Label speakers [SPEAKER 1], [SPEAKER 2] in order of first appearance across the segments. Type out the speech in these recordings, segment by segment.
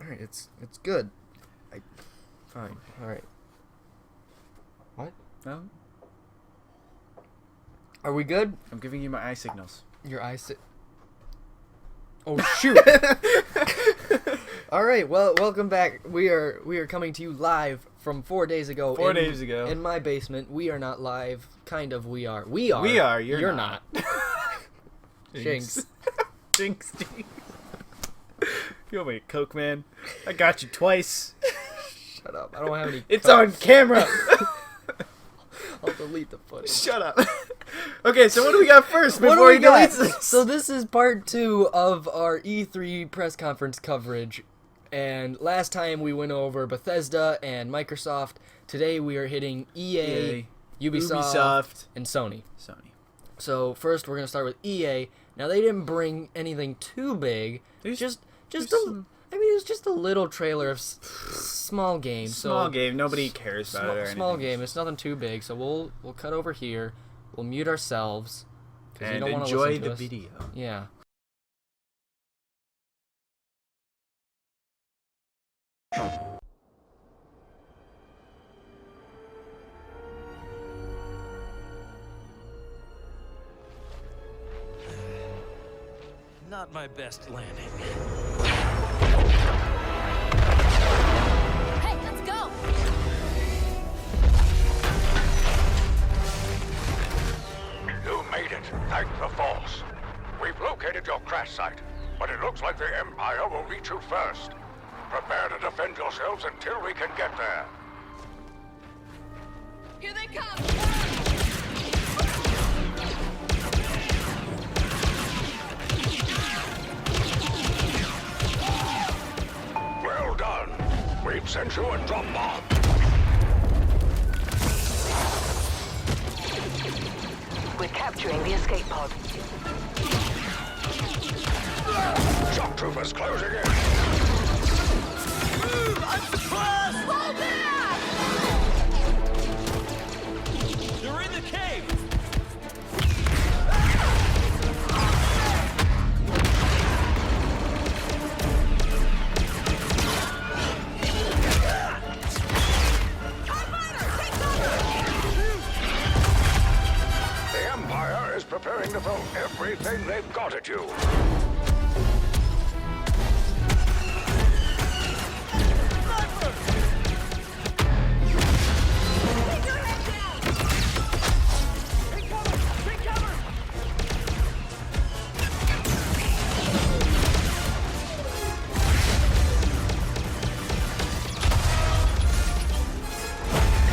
[SPEAKER 1] Alright, it's good. Fine. Alright. What?
[SPEAKER 2] No?
[SPEAKER 1] Are we good?
[SPEAKER 2] I'm giving you my eye signals.
[SPEAKER 1] Your eyes... Oh, shoot! Alright, well, welcome back. We are coming to you live from 4 days ago.
[SPEAKER 2] 4 days ago.
[SPEAKER 1] In my basement. We are not live. Kind of, we are. We are.
[SPEAKER 2] We are.
[SPEAKER 1] You're not. Jinx.
[SPEAKER 2] Jinx. You want me a Coke, man? I got you twice.
[SPEAKER 1] Shut up. I don't have any...
[SPEAKER 2] It's on camera!
[SPEAKER 1] I'll delete the footage.
[SPEAKER 2] Shut up. Okay, so what do we got first before he deletes this?
[SPEAKER 1] So this is part 2 of our E3 press conference coverage. And last time we went over Bethesda and Microsoft. Today we are hitting EA, Ubisoft, and Sony. So first we're going to start with EA. Now they didn't bring anything too big. It's just a little trailer of small game.
[SPEAKER 2] Small game. Nobody cares about it or anything.
[SPEAKER 1] Small game. It's nothing too big. So we'll cut over here. We'll mute ourselves.
[SPEAKER 2] And
[SPEAKER 1] you don't
[SPEAKER 2] enjoy
[SPEAKER 1] the
[SPEAKER 2] video.
[SPEAKER 1] Yeah.
[SPEAKER 3] Not my best landing.
[SPEAKER 4] Hey, let's go!
[SPEAKER 5] You made it. Thank the Force. We've located your crash site, but it looks like the Empire will reach you first. Prepare to defend yourselves until we can get there.
[SPEAKER 4] Here they come!
[SPEAKER 5] Well done. We've sent you a drop bomb.
[SPEAKER 6] We're capturing the escape pod.
[SPEAKER 5] Shock troopers closing in.
[SPEAKER 3] Move! I'm surprised!
[SPEAKER 4] Pull back!
[SPEAKER 3] They're in the cave!
[SPEAKER 5] The Empire is preparing to throw everything they've got at you.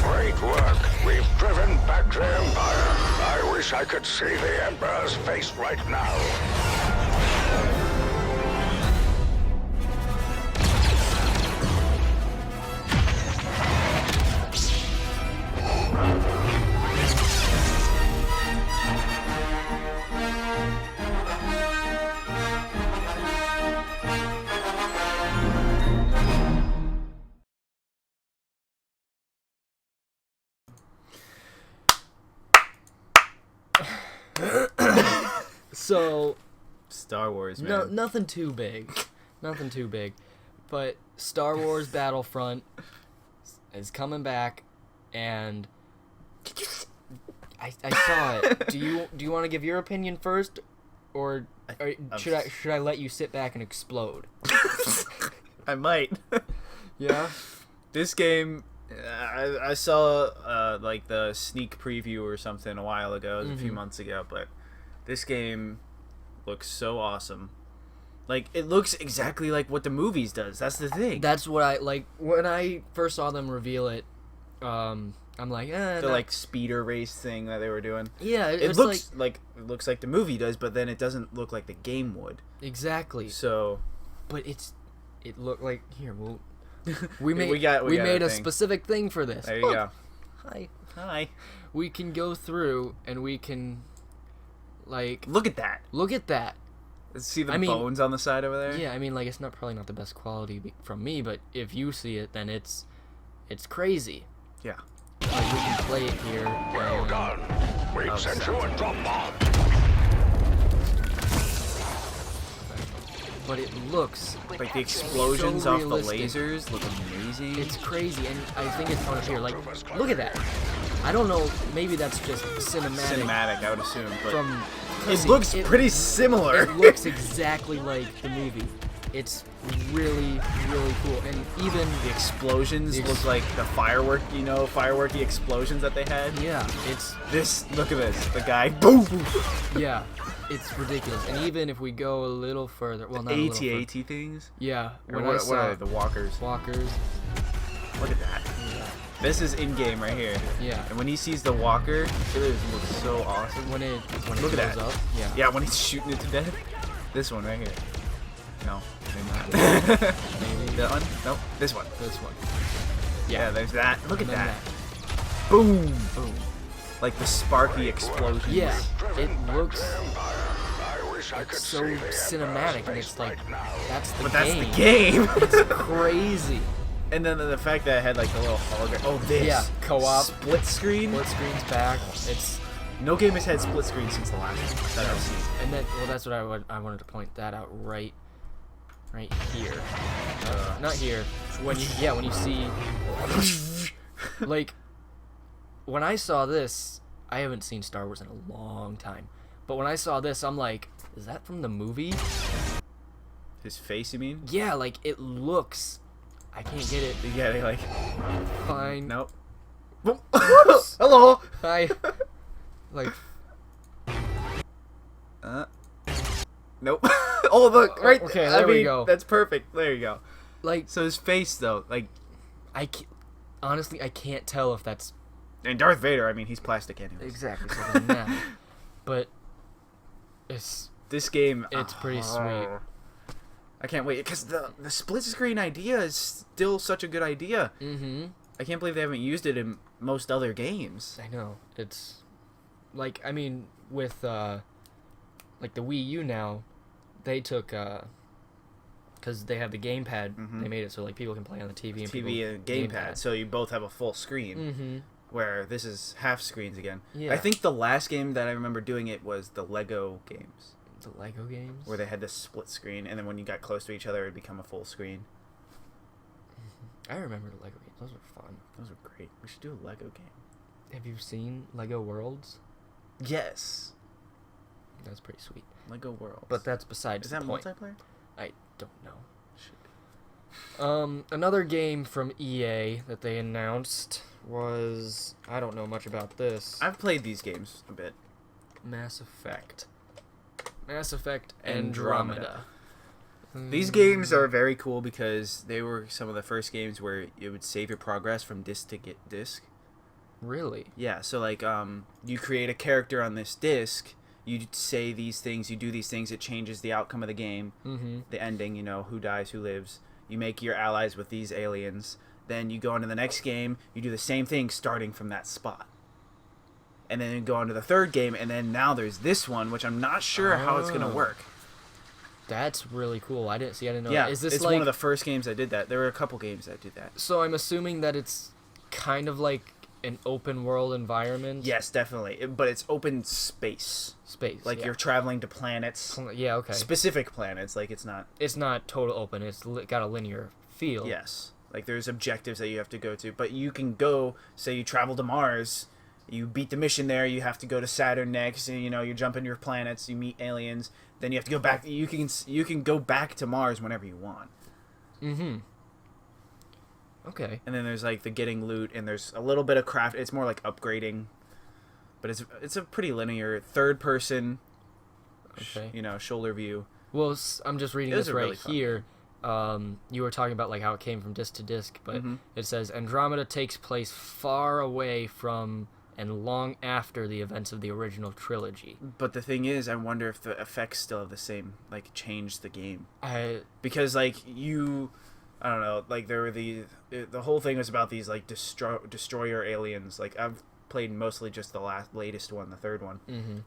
[SPEAKER 5] Great work. We've driven back the Empire. I wish I could see the Emperor's face right now.
[SPEAKER 1] So
[SPEAKER 2] Star Wars, man.
[SPEAKER 1] nothing too big. Nothing too big. But Star Wars Battlefront is coming back, and I saw it. Do you want to give your opinion first, or should I let you sit back and explode?
[SPEAKER 2] I might.
[SPEAKER 1] Yeah.
[SPEAKER 2] This game, I saw like the sneak preview or something a while ago. It was a few months ago, but this game looks so awesome. Like, it looks exactly like what the movies does. That's the thing.
[SPEAKER 1] That's what I like. When I first saw them reveal it, I'm like,
[SPEAKER 2] the like speeder race thing that they were doing.
[SPEAKER 1] Yeah,
[SPEAKER 2] It looks like it looks like the movie does, but then it doesn't look like the game would.
[SPEAKER 1] exactly.
[SPEAKER 2] So,
[SPEAKER 1] But it looked like we made
[SPEAKER 2] we
[SPEAKER 1] made
[SPEAKER 2] a
[SPEAKER 1] a
[SPEAKER 2] thing.
[SPEAKER 1] specific thing for this.
[SPEAKER 2] there you go.
[SPEAKER 1] Hi.
[SPEAKER 2] Hi.
[SPEAKER 1] We can go through and we can like
[SPEAKER 2] Look at that.
[SPEAKER 1] look at that.
[SPEAKER 2] See the
[SPEAKER 1] I mean-
[SPEAKER 2] bones on the side over there?
[SPEAKER 1] Yeah, I mean, like, it's probably not the best quality from me, but if you see it, then it's crazy.
[SPEAKER 2] Yeah.
[SPEAKER 1] Like, we can play it here.
[SPEAKER 5] Well
[SPEAKER 1] and-
[SPEAKER 5] done. We've sent you a drop bomb.
[SPEAKER 1] but it looks
[SPEAKER 6] We're
[SPEAKER 2] Like the
[SPEAKER 6] capturing
[SPEAKER 2] explosions
[SPEAKER 1] So
[SPEAKER 2] off the
[SPEAKER 1] realistic.
[SPEAKER 2] lasers look amazing.
[SPEAKER 1] it's crazy, and I think it's on here. Like, look at that. I don't know. Maybe that's just
[SPEAKER 2] cinematic, I would assume, but
[SPEAKER 1] from.
[SPEAKER 2] it looks pretty similar.
[SPEAKER 1] It looks exactly like the movie. It's really, really cool, and even
[SPEAKER 2] The explosions look like the fireworky explosions that they had.
[SPEAKER 1] yeah, it's
[SPEAKER 2] Look at this. The guy, boom!
[SPEAKER 1] yeah, it's ridiculous. And even if we go a little further, well, not a little further.
[SPEAKER 2] AT-AT things?
[SPEAKER 1] Yeah,
[SPEAKER 2] Or
[SPEAKER 1] when I
[SPEAKER 2] what
[SPEAKER 1] saw
[SPEAKER 2] are they, the walkers?
[SPEAKER 1] walkers,
[SPEAKER 2] Look at that. This is in-game right here.
[SPEAKER 1] yeah.
[SPEAKER 2] And when he sees the walker, it looks so awesome.
[SPEAKER 1] When it
[SPEAKER 2] Look at
[SPEAKER 1] goes
[SPEAKER 2] that.
[SPEAKER 1] up, yeah.
[SPEAKER 2] Yeah, when he's shooting it to death. This one right here. No, maybe not.
[SPEAKER 1] Maybe
[SPEAKER 2] That one? Nope. This one.
[SPEAKER 1] this one.
[SPEAKER 2] Yeah, there's that. Look at
[SPEAKER 1] And then
[SPEAKER 2] that. Boom!
[SPEAKER 1] Boom.
[SPEAKER 2] Like the sparky explosions.
[SPEAKER 1] Yeah, it looks
[SPEAKER 5] I wish I could
[SPEAKER 1] so
[SPEAKER 5] see the
[SPEAKER 1] cinematic, and
[SPEAKER 5] Emperor's
[SPEAKER 1] it's
[SPEAKER 5] face
[SPEAKER 1] like
[SPEAKER 5] right now.
[SPEAKER 1] that's the
[SPEAKER 2] But
[SPEAKER 1] game.
[SPEAKER 2] that's the game.
[SPEAKER 1] It's crazy.
[SPEAKER 2] And then the fact that I had like the little hologram. Oh, this.
[SPEAKER 1] Yeah, co-op.
[SPEAKER 2] Split screen.
[SPEAKER 1] Split screen's back. It's
[SPEAKER 2] No game has had split screen since the last one that I've seen.
[SPEAKER 1] and then well, that's what I wanted to point that out right here. Not here. When you see like when I saw this, I haven't seen Star Wars in a long time. But when I saw this, I'm like, is that from the movie?
[SPEAKER 2] His face, you mean?
[SPEAKER 1] Yeah, like it looks. I can't get it.
[SPEAKER 2] Yeah, they like.
[SPEAKER 1] Fine.
[SPEAKER 2] Nope. Hello.
[SPEAKER 1] I like.
[SPEAKER 2] Nope. Oh, look right.
[SPEAKER 1] Okay,
[SPEAKER 2] I
[SPEAKER 1] there we
[SPEAKER 2] mean,
[SPEAKER 1] go.
[SPEAKER 2] That's perfect. There you go.
[SPEAKER 1] Like
[SPEAKER 2] So his face, though, like,
[SPEAKER 1] honestly, I can't tell if that's
[SPEAKER 2] and Darth Vader. I mean, he's plastic anyways.
[SPEAKER 1] exactly so then that. But it's
[SPEAKER 2] This game.
[SPEAKER 1] pretty sweet.
[SPEAKER 2] I can't wait because the split screen idea is still such a good idea.
[SPEAKER 1] Mm-hmm.
[SPEAKER 2] I can't believe they haven't used it in most other games.
[SPEAKER 1] I know. It's like I mean with like the Wii U now, they took because they have the gamepad. They made it so like people can play on the TV and
[SPEAKER 2] TV and gamepad, so you both have a full screen.
[SPEAKER 1] Mm-hmm.
[SPEAKER 2] Where this is half screens again.
[SPEAKER 1] Yeah.
[SPEAKER 2] I think the last game that I remember doing it was the Lego games,
[SPEAKER 1] The Lego games.
[SPEAKER 2] where they had this split screen, and then when you got close to each other, it'd become a full screen.
[SPEAKER 1] I remember the Lego games. Those were fun.
[SPEAKER 2] Those were great. We should do a Lego game.
[SPEAKER 1] Have you seen Lego Worlds?
[SPEAKER 2] Yes.
[SPEAKER 1] That's pretty sweet.
[SPEAKER 2] Lego Worlds.
[SPEAKER 1] But that's besides
[SPEAKER 2] Is that
[SPEAKER 1] the point.
[SPEAKER 2] multiplayer?
[SPEAKER 1] I don't know. Another game from EA that they announced was I don't know much about this.
[SPEAKER 2] I've played these games a bit.
[SPEAKER 1] Mass Effect. Mass Effect Andromeda.
[SPEAKER 2] These games are very cool because they were some of the first games where it would save your progress from disc to disc.
[SPEAKER 1] Really?
[SPEAKER 2] Yeah, so like you create a character on this disc, you say these things, you do these things, it changes the outcome of the game, the ending, you know, who dies, who lives. You make your allies with these aliens. Then you go on to the next game, you do the same thing starting from that spot. And then you go on to the third game, and then now there's this one, which I'm not sure how it's going to work.
[SPEAKER 1] That's really cool. I didn't know.
[SPEAKER 2] Yeah,
[SPEAKER 1] that. Is this
[SPEAKER 2] it's
[SPEAKER 1] like
[SPEAKER 2] one of the first games that did that. There were a couple games that did that.
[SPEAKER 1] So I'm assuming that it's kind of like an open world environment.
[SPEAKER 2] Yes, definitely. But it's open space.
[SPEAKER 1] Space.
[SPEAKER 2] Like
[SPEAKER 1] yeah.
[SPEAKER 2] you're traveling to planets.
[SPEAKER 1] Yeah, okay.
[SPEAKER 2] Specific planets. Like it's not...
[SPEAKER 1] It's not total open. It's got a linear feel.
[SPEAKER 2] Yes. Like there's objectives that you have to go to. But you can go, say you travel to Mars, you beat the mission there, you have to go to Saturn next, and you know, you jump into your planets, you meet aliens, then you have to go back. You can go back to Mars whenever you want.
[SPEAKER 1] Mm-hmm. Okay.
[SPEAKER 2] And then there's like the getting loot, and there's a little bit of craft. It's more like upgrading, but it's a pretty linear third person,
[SPEAKER 1] Okay.
[SPEAKER 2] you know, shoulder view.
[SPEAKER 1] Well, I'm just reading
[SPEAKER 2] It was
[SPEAKER 1] this
[SPEAKER 2] a
[SPEAKER 1] right
[SPEAKER 2] really fun
[SPEAKER 1] here. You were talking about like how it came from disc to disc, but
[SPEAKER 2] Mm-hmm.
[SPEAKER 1] it says Andromeda takes place far away from and long after the events of the original trilogy.
[SPEAKER 2] But the thing is, I wonder if the effects still have the same, like change the game,
[SPEAKER 1] I
[SPEAKER 2] because like I don't know, like there were the whole thing was about these like destroyer aliens. Like I've played mostly just the latest one, the third one,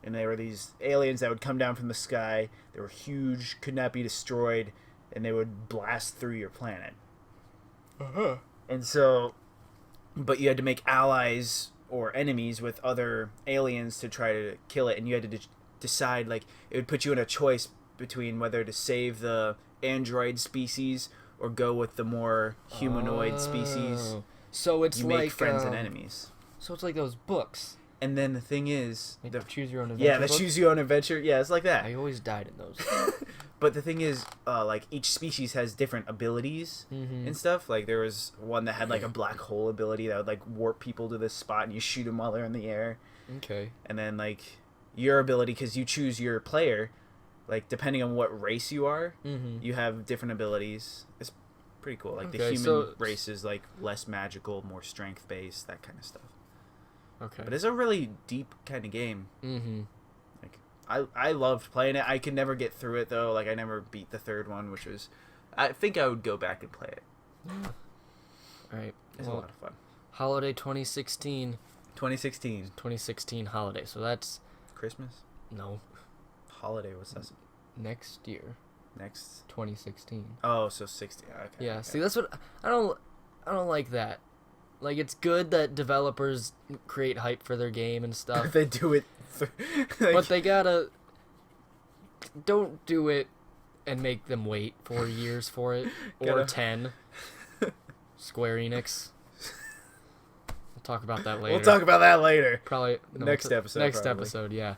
[SPEAKER 2] and there were these aliens that would come down from the sky. They were huge, could not be destroyed, and they would blast through your planet. And so, but you had to make allies or enemies with other aliens to try to kill it, and you had to decide, like, it would put you in a choice between whether to save the android species or go with the more humanoid species.
[SPEAKER 1] Oh. So it's
[SPEAKER 2] You
[SPEAKER 1] like
[SPEAKER 2] make friends and enemies.
[SPEAKER 1] So it's like those books.
[SPEAKER 2] And then the thing is,
[SPEAKER 1] Like
[SPEAKER 2] the
[SPEAKER 1] choose your own adventure.
[SPEAKER 2] yeah, the
[SPEAKER 1] book?
[SPEAKER 2] choose your own adventure. Yeah, it's like that.
[SPEAKER 1] I always died in those.
[SPEAKER 2] But the thing is, like each species has different abilities and stuff. Like there was one that had like a black hole ability that would like warp people to this spot, and you shoot them while they're in the air.
[SPEAKER 1] Okay.
[SPEAKER 2] And then like your ability, because you choose your player, like depending on what race you are, you have different abilities. It's pretty cool. Like the
[SPEAKER 1] Okay,
[SPEAKER 2] human race is like less magical, more strength based, that kind of stuff.
[SPEAKER 1] Okay.
[SPEAKER 2] But it's a really deep kind of game.
[SPEAKER 1] Mm-hmm.
[SPEAKER 2] Like I loved playing it. I could never get through it though. Like I never beat the third one, which was, I think I would go back and play it.
[SPEAKER 1] All right.
[SPEAKER 2] It's a lot of fun.
[SPEAKER 1] Holiday 2016.
[SPEAKER 2] 2016
[SPEAKER 1] holiday. So that's
[SPEAKER 2] Christmas
[SPEAKER 1] no
[SPEAKER 2] holiday. What's that?
[SPEAKER 1] next year.
[SPEAKER 2] Next.
[SPEAKER 1] 2016.
[SPEAKER 2] Oh, so 60. Okay.
[SPEAKER 1] Yeah.
[SPEAKER 2] okay.
[SPEAKER 1] See, that's what I don't like that. Like it's good that developers create hype for their game and stuff,
[SPEAKER 2] They do it.
[SPEAKER 1] but they gotta don't do it and make them wait 4 years for it or
[SPEAKER 2] Gotta-
[SPEAKER 1] 10. Square Enix. We'll talk about that later.
[SPEAKER 2] We'll talk about that later.
[SPEAKER 1] Probably
[SPEAKER 2] Next episode,
[SPEAKER 1] Next
[SPEAKER 2] probably.
[SPEAKER 1] episode, yeah.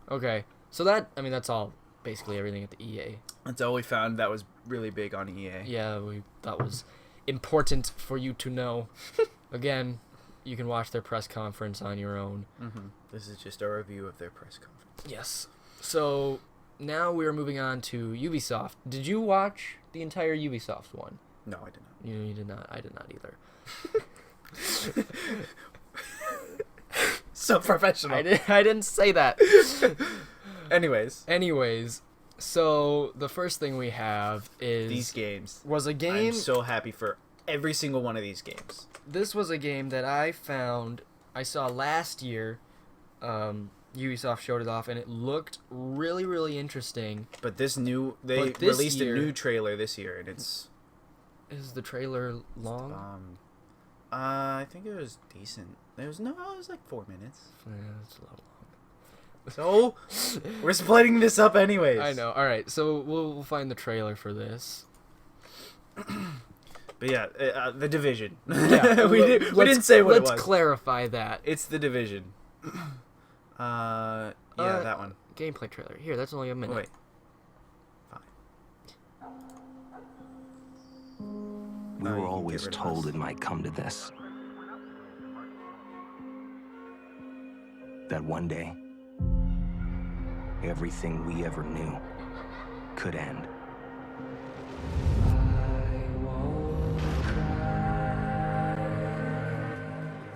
[SPEAKER 1] Okay, so that's all. Basically everything at the EA.
[SPEAKER 2] That's all we found that was really big on EA.
[SPEAKER 1] Yeah, we thought was important for you to know. Again, you can watch their press conference on your own.
[SPEAKER 2] This is just a review of their press conference.
[SPEAKER 1] Yes. So now we're moving on to Ubisoft. Did you watch the entire Ubisoft one?
[SPEAKER 2] No, I did not.
[SPEAKER 1] You did not. I did not either.
[SPEAKER 2] So professional.
[SPEAKER 1] I didn't say that.
[SPEAKER 2] Anyways,
[SPEAKER 1] so the first thing we have is
[SPEAKER 2] these games.
[SPEAKER 1] was a game.
[SPEAKER 2] I'm so happy for every single one of these games.
[SPEAKER 1] This was a game that I saw last year. Ubisoft showed it off, and it looked really, really interesting.
[SPEAKER 2] But they
[SPEAKER 1] But this
[SPEAKER 2] released
[SPEAKER 1] year-
[SPEAKER 2] a new trailer this year, and it's
[SPEAKER 1] Is the trailer long?
[SPEAKER 2] I think it was decent. It was like 4 minutes.
[SPEAKER 1] Yeah, it's a little long.
[SPEAKER 2] So we're splitting this up anyways.
[SPEAKER 1] I know. All right, so we'll find the trailer for this.
[SPEAKER 2] But yeah, the Division.
[SPEAKER 1] Yeah,
[SPEAKER 2] we didn't say what it was.
[SPEAKER 1] Let's clarify that.
[SPEAKER 2] It's the Division. That one.
[SPEAKER 1] Gameplay trailer. Here, that's only a minute.
[SPEAKER 2] Wait. Fine.
[SPEAKER 7] We
[SPEAKER 2] you
[SPEAKER 7] were
[SPEAKER 2] can
[SPEAKER 7] always
[SPEAKER 2] get rid of
[SPEAKER 7] told
[SPEAKER 2] us.
[SPEAKER 7] it might come to this. That one day, everything we ever knew could end.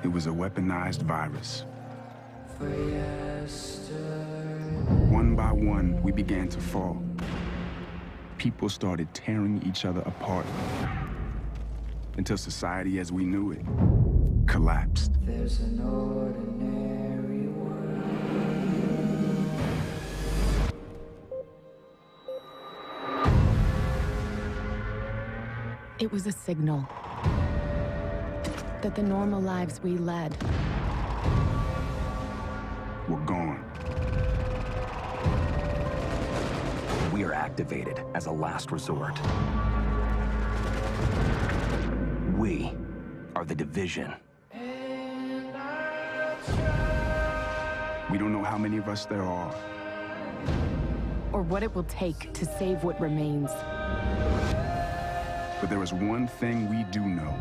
[SPEAKER 8] It was a weaponized virus. One by one, we began to fall. People started tearing each other apart until society as we knew it collapsed.
[SPEAKER 9] It was a signal that the normal lives we led
[SPEAKER 8] We're gone.
[SPEAKER 7] We are activated as a last resort. We are the Division.
[SPEAKER 8] We don't know how many of us there are.
[SPEAKER 9] or what it will take to save what remains.
[SPEAKER 8] But there is one thing we do know.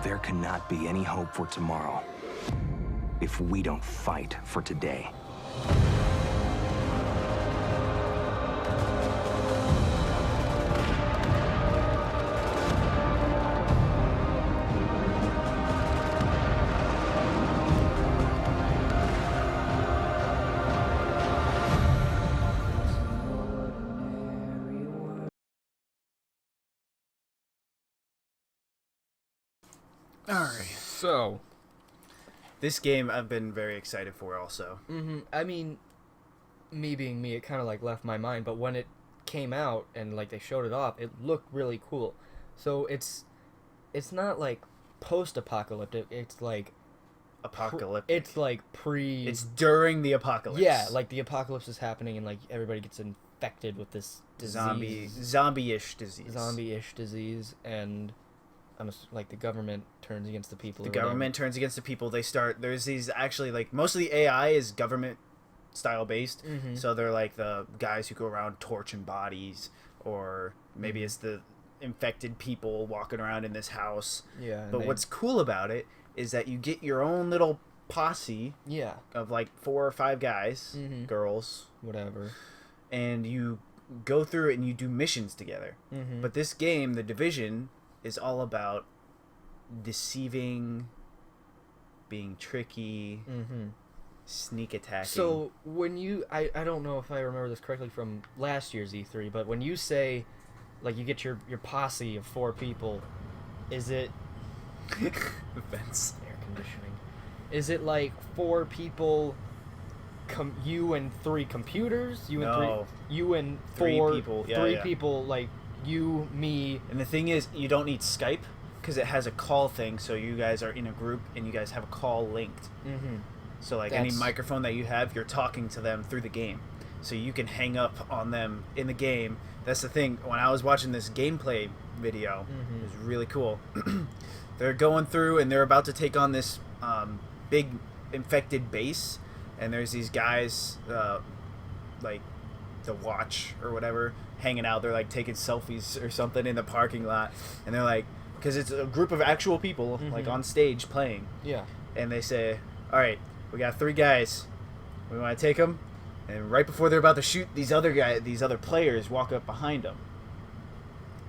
[SPEAKER 7] There cannot be any hope for tomorrow if we don't fight for today.
[SPEAKER 2] Alright.
[SPEAKER 1] So,
[SPEAKER 2] This game I've been very excited for also.
[SPEAKER 1] I mean, me being me, it kind of like left my mind, but when it came out and like they showed it off, it looked really cool. So it's not like post-apocalyptic, it's like
[SPEAKER 2] apocalyptic.
[SPEAKER 1] It's like
[SPEAKER 2] It's during the apocalypse.
[SPEAKER 1] Yeah, like the apocalypse is happening and like everybody gets infected with this
[SPEAKER 2] zombie-ish disease.
[SPEAKER 1] Zombie-ish disease, and like the government turns against the people.
[SPEAKER 2] The government turns against the people. There's these actually like most of the AI is government style based.
[SPEAKER 1] Mm-hmm.
[SPEAKER 2] So they're like the guys who go around torching bodies, or maybe it's the infected people walking around in this house.
[SPEAKER 1] Yeah.
[SPEAKER 2] But what's cool about it is that you get your own little posse.
[SPEAKER 1] Yeah.
[SPEAKER 2] Of like 4 or 5 guys, girls,
[SPEAKER 1] whatever,
[SPEAKER 2] and you go through it and you do missions together.
[SPEAKER 1] Mm-hmm.
[SPEAKER 2] But this game, The Division, is all about deceiving, being tricky, sneak attacking.
[SPEAKER 1] So when you, I don't know if I remember this correctly from last year's E3, but when you say, like, you get your posse of 4 people, is it
[SPEAKER 2] Vents.
[SPEAKER 1] air conditioning? Is it like 4 people? You and 3 computers? You and 4
[SPEAKER 2] people. Yeah,
[SPEAKER 1] 3 people, like you, me.
[SPEAKER 2] And the thing is, you don't need Skype because it has a call thing. So you guys are in a group and you guys have a call linked.
[SPEAKER 1] Mm-hmm.
[SPEAKER 2] So like any microphone that you have, you're talking to them through the game. So you can hang up on them in the game. That's the thing. When I was watching this gameplay video, it was really cool. They're going through and they're about to take on this big infected base. And there's these guys, like the Watch or whatever, hanging out. They're like taking selfies or something in the parking lot. And they're like, because it's a group of actual people like on stage playing.
[SPEAKER 1] Yeah.
[SPEAKER 2] And they say, all right, we got 3 guys. We want to take them. And right before they're about to shoot, these other players walk up behind them.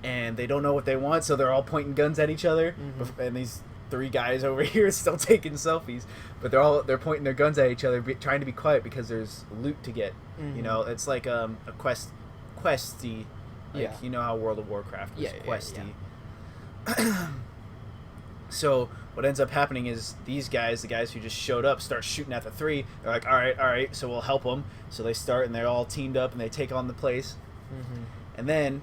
[SPEAKER 2] And they don't know what they want, so they're all pointing guns at each other. And these 3 guys over here still taking selfies, but they're pointing their guns at each other, trying to be quiet because there's loot to get. You know, it's like a questy. Like, you know how World of Warcraft was questy. Yeah. So what ends up happening is these guys, the guys who just showed up, start shooting at the 3. They're like, all right, so we'll help them. So they start and they're all teamed up and they take on the place. And then,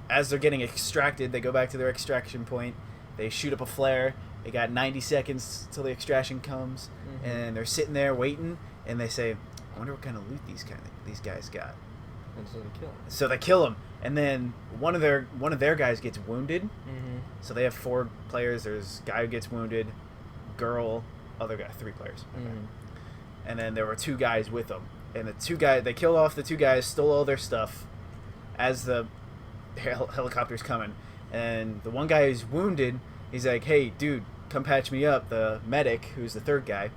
[SPEAKER 2] as they're getting extracted, they go back to their extraction point. They shoot up a flare. They got 90 seconds till the extraction comes, and they're sitting there waiting. And they say, "I wonder what kind of loot these guys got."
[SPEAKER 1] And so they kill him.
[SPEAKER 2] So they kill him, and then one of their guys gets wounded. So they have 4 players. There's a guy who gets wounded, girl, other guy, 3 players. And then there were 2 guys with them, and they killed off the 2 guys, stole all their stuff, as the helicopter's coming. And the one guy who's wounded, he's like, "Hey, dude, come patch me up." The medic, who's the 3rd guy,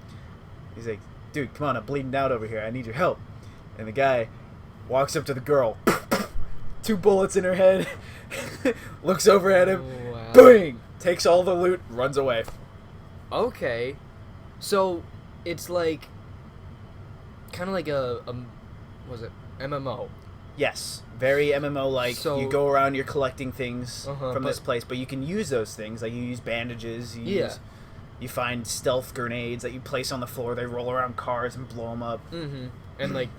[SPEAKER 2] he's like, "Dude, come on, I'm bleeding out over here. I need your help." And the guy walks up to the girl, 2 bullets in her head, looks over at him, boing, takes all the loot, runs away.
[SPEAKER 1] Okay, so it's like kind of like a was it MMO?
[SPEAKER 2] Yes, very MMO-like.
[SPEAKER 1] So,
[SPEAKER 2] you go around, you're collecting things from this
[SPEAKER 1] but-
[SPEAKER 2] place, but you can use those things. Like, you use bandages, you find stealth grenades that you place on the floor. They roll around cars and blow them up.
[SPEAKER 1] And like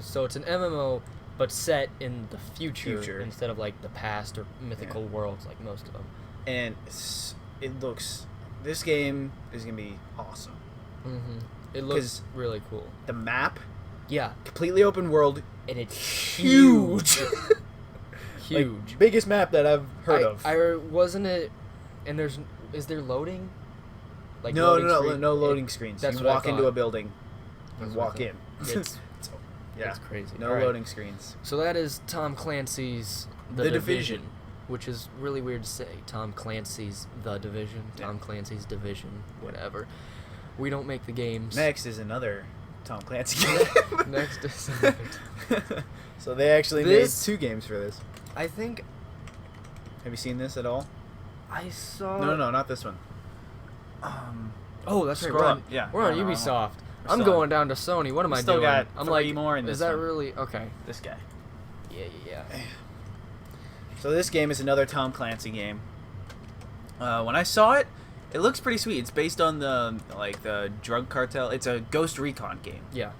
[SPEAKER 1] so it's an MMO, but set in the future instead of like the past or mythical worlds like most of them.
[SPEAKER 2] And this game is gonna be awesome.
[SPEAKER 1] It looks really cool.
[SPEAKER 2] The map,
[SPEAKER 1] Yeah,
[SPEAKER 2] completely open world,
[SPEAKER 1] and it's huge. Huge.
[SPEAKER 2] Like, biggest map that I've heard of.
[SPEAKER 1] Wasn't it? And is there loading? Like
[SPEAKER 2] no
[SPEAKER 1] loading
[SPEAKER 2] loading screens.
[SPEAKER 1] That's
[SPEAKER 2] You
[SPEAKER 1] what I
[SPEAKER 2] walk into
[SPEAKER 1] thought.
[SPEAKER 2] a building and
[SPEAKER 1] That's what I
[SPEAKER 2] walk
[SPEAKER 1] thought.
[SPEAKER 2] in.
[SPEAKER 1] It's
[SPEAKER 2] Yeah,
[SPEAKER 1] it's crazy.
[SPEAKER 2] No
[SPEAKER 1] All right.
[SPEAKER 2] loading screens.
[SPEAKER 1] So that is Tom Clancy's The Division, which is really weird to say. Tom Clancy's The Division, Tom Clancy's Division, whatever. We don't make the games.
[SPEAKER 2] Next is another Tom Clancy game.
[SPEAKER 1] Next is
[SPEAKER 2] So they actually made 2 games for this.
[SPEAKER 1] I think
[SPEAKER 2] Have you seen this at all?
[SPEAKER 1] I saw.
[SPEAKER 2] No, not this one.
[SPEAKER 1] Oh, that's right.
[SPEAKER 2] Scroll
[SPEAKER 1] We're
[SPEAKER 2] up.
[SPEAKER 1] on,
[SPEAKER 2] Yeah,
[SPEAKER 1] we're on
[SPEAKER 2] no,
[SPEAKER 1] Ubisoft.
[SPEAKER 2] We're
[SPEAKER 1] I'm
[SPEAKER 2] still
[SPEAKER 1] going down to Sony. What am I
[SPEAKER 2] still
[SPEAKER 1] doing?
[SPEAKER 2] got
[SPEAKER 1] I'm
[SPEAKER 2] 3
[SPEAKER 1] like,
[SPEAKER 2] more in
[SPEAKER 1] is
[SPEAKER 2] this
[SPEAKER 1] that
[SPEAKER 2] one.
[SPEAKER 1] really okay?
[SPEAKER 2] This guy.
[SPEAKER 1] Yeah.
[SPEAKER 2] So this game is another Tom Clancy game. When I saw it, it looks pretty sweet. It's based on the drug cartel. It's a Ghost Recon game.
[SPEAKER 1] Yeah.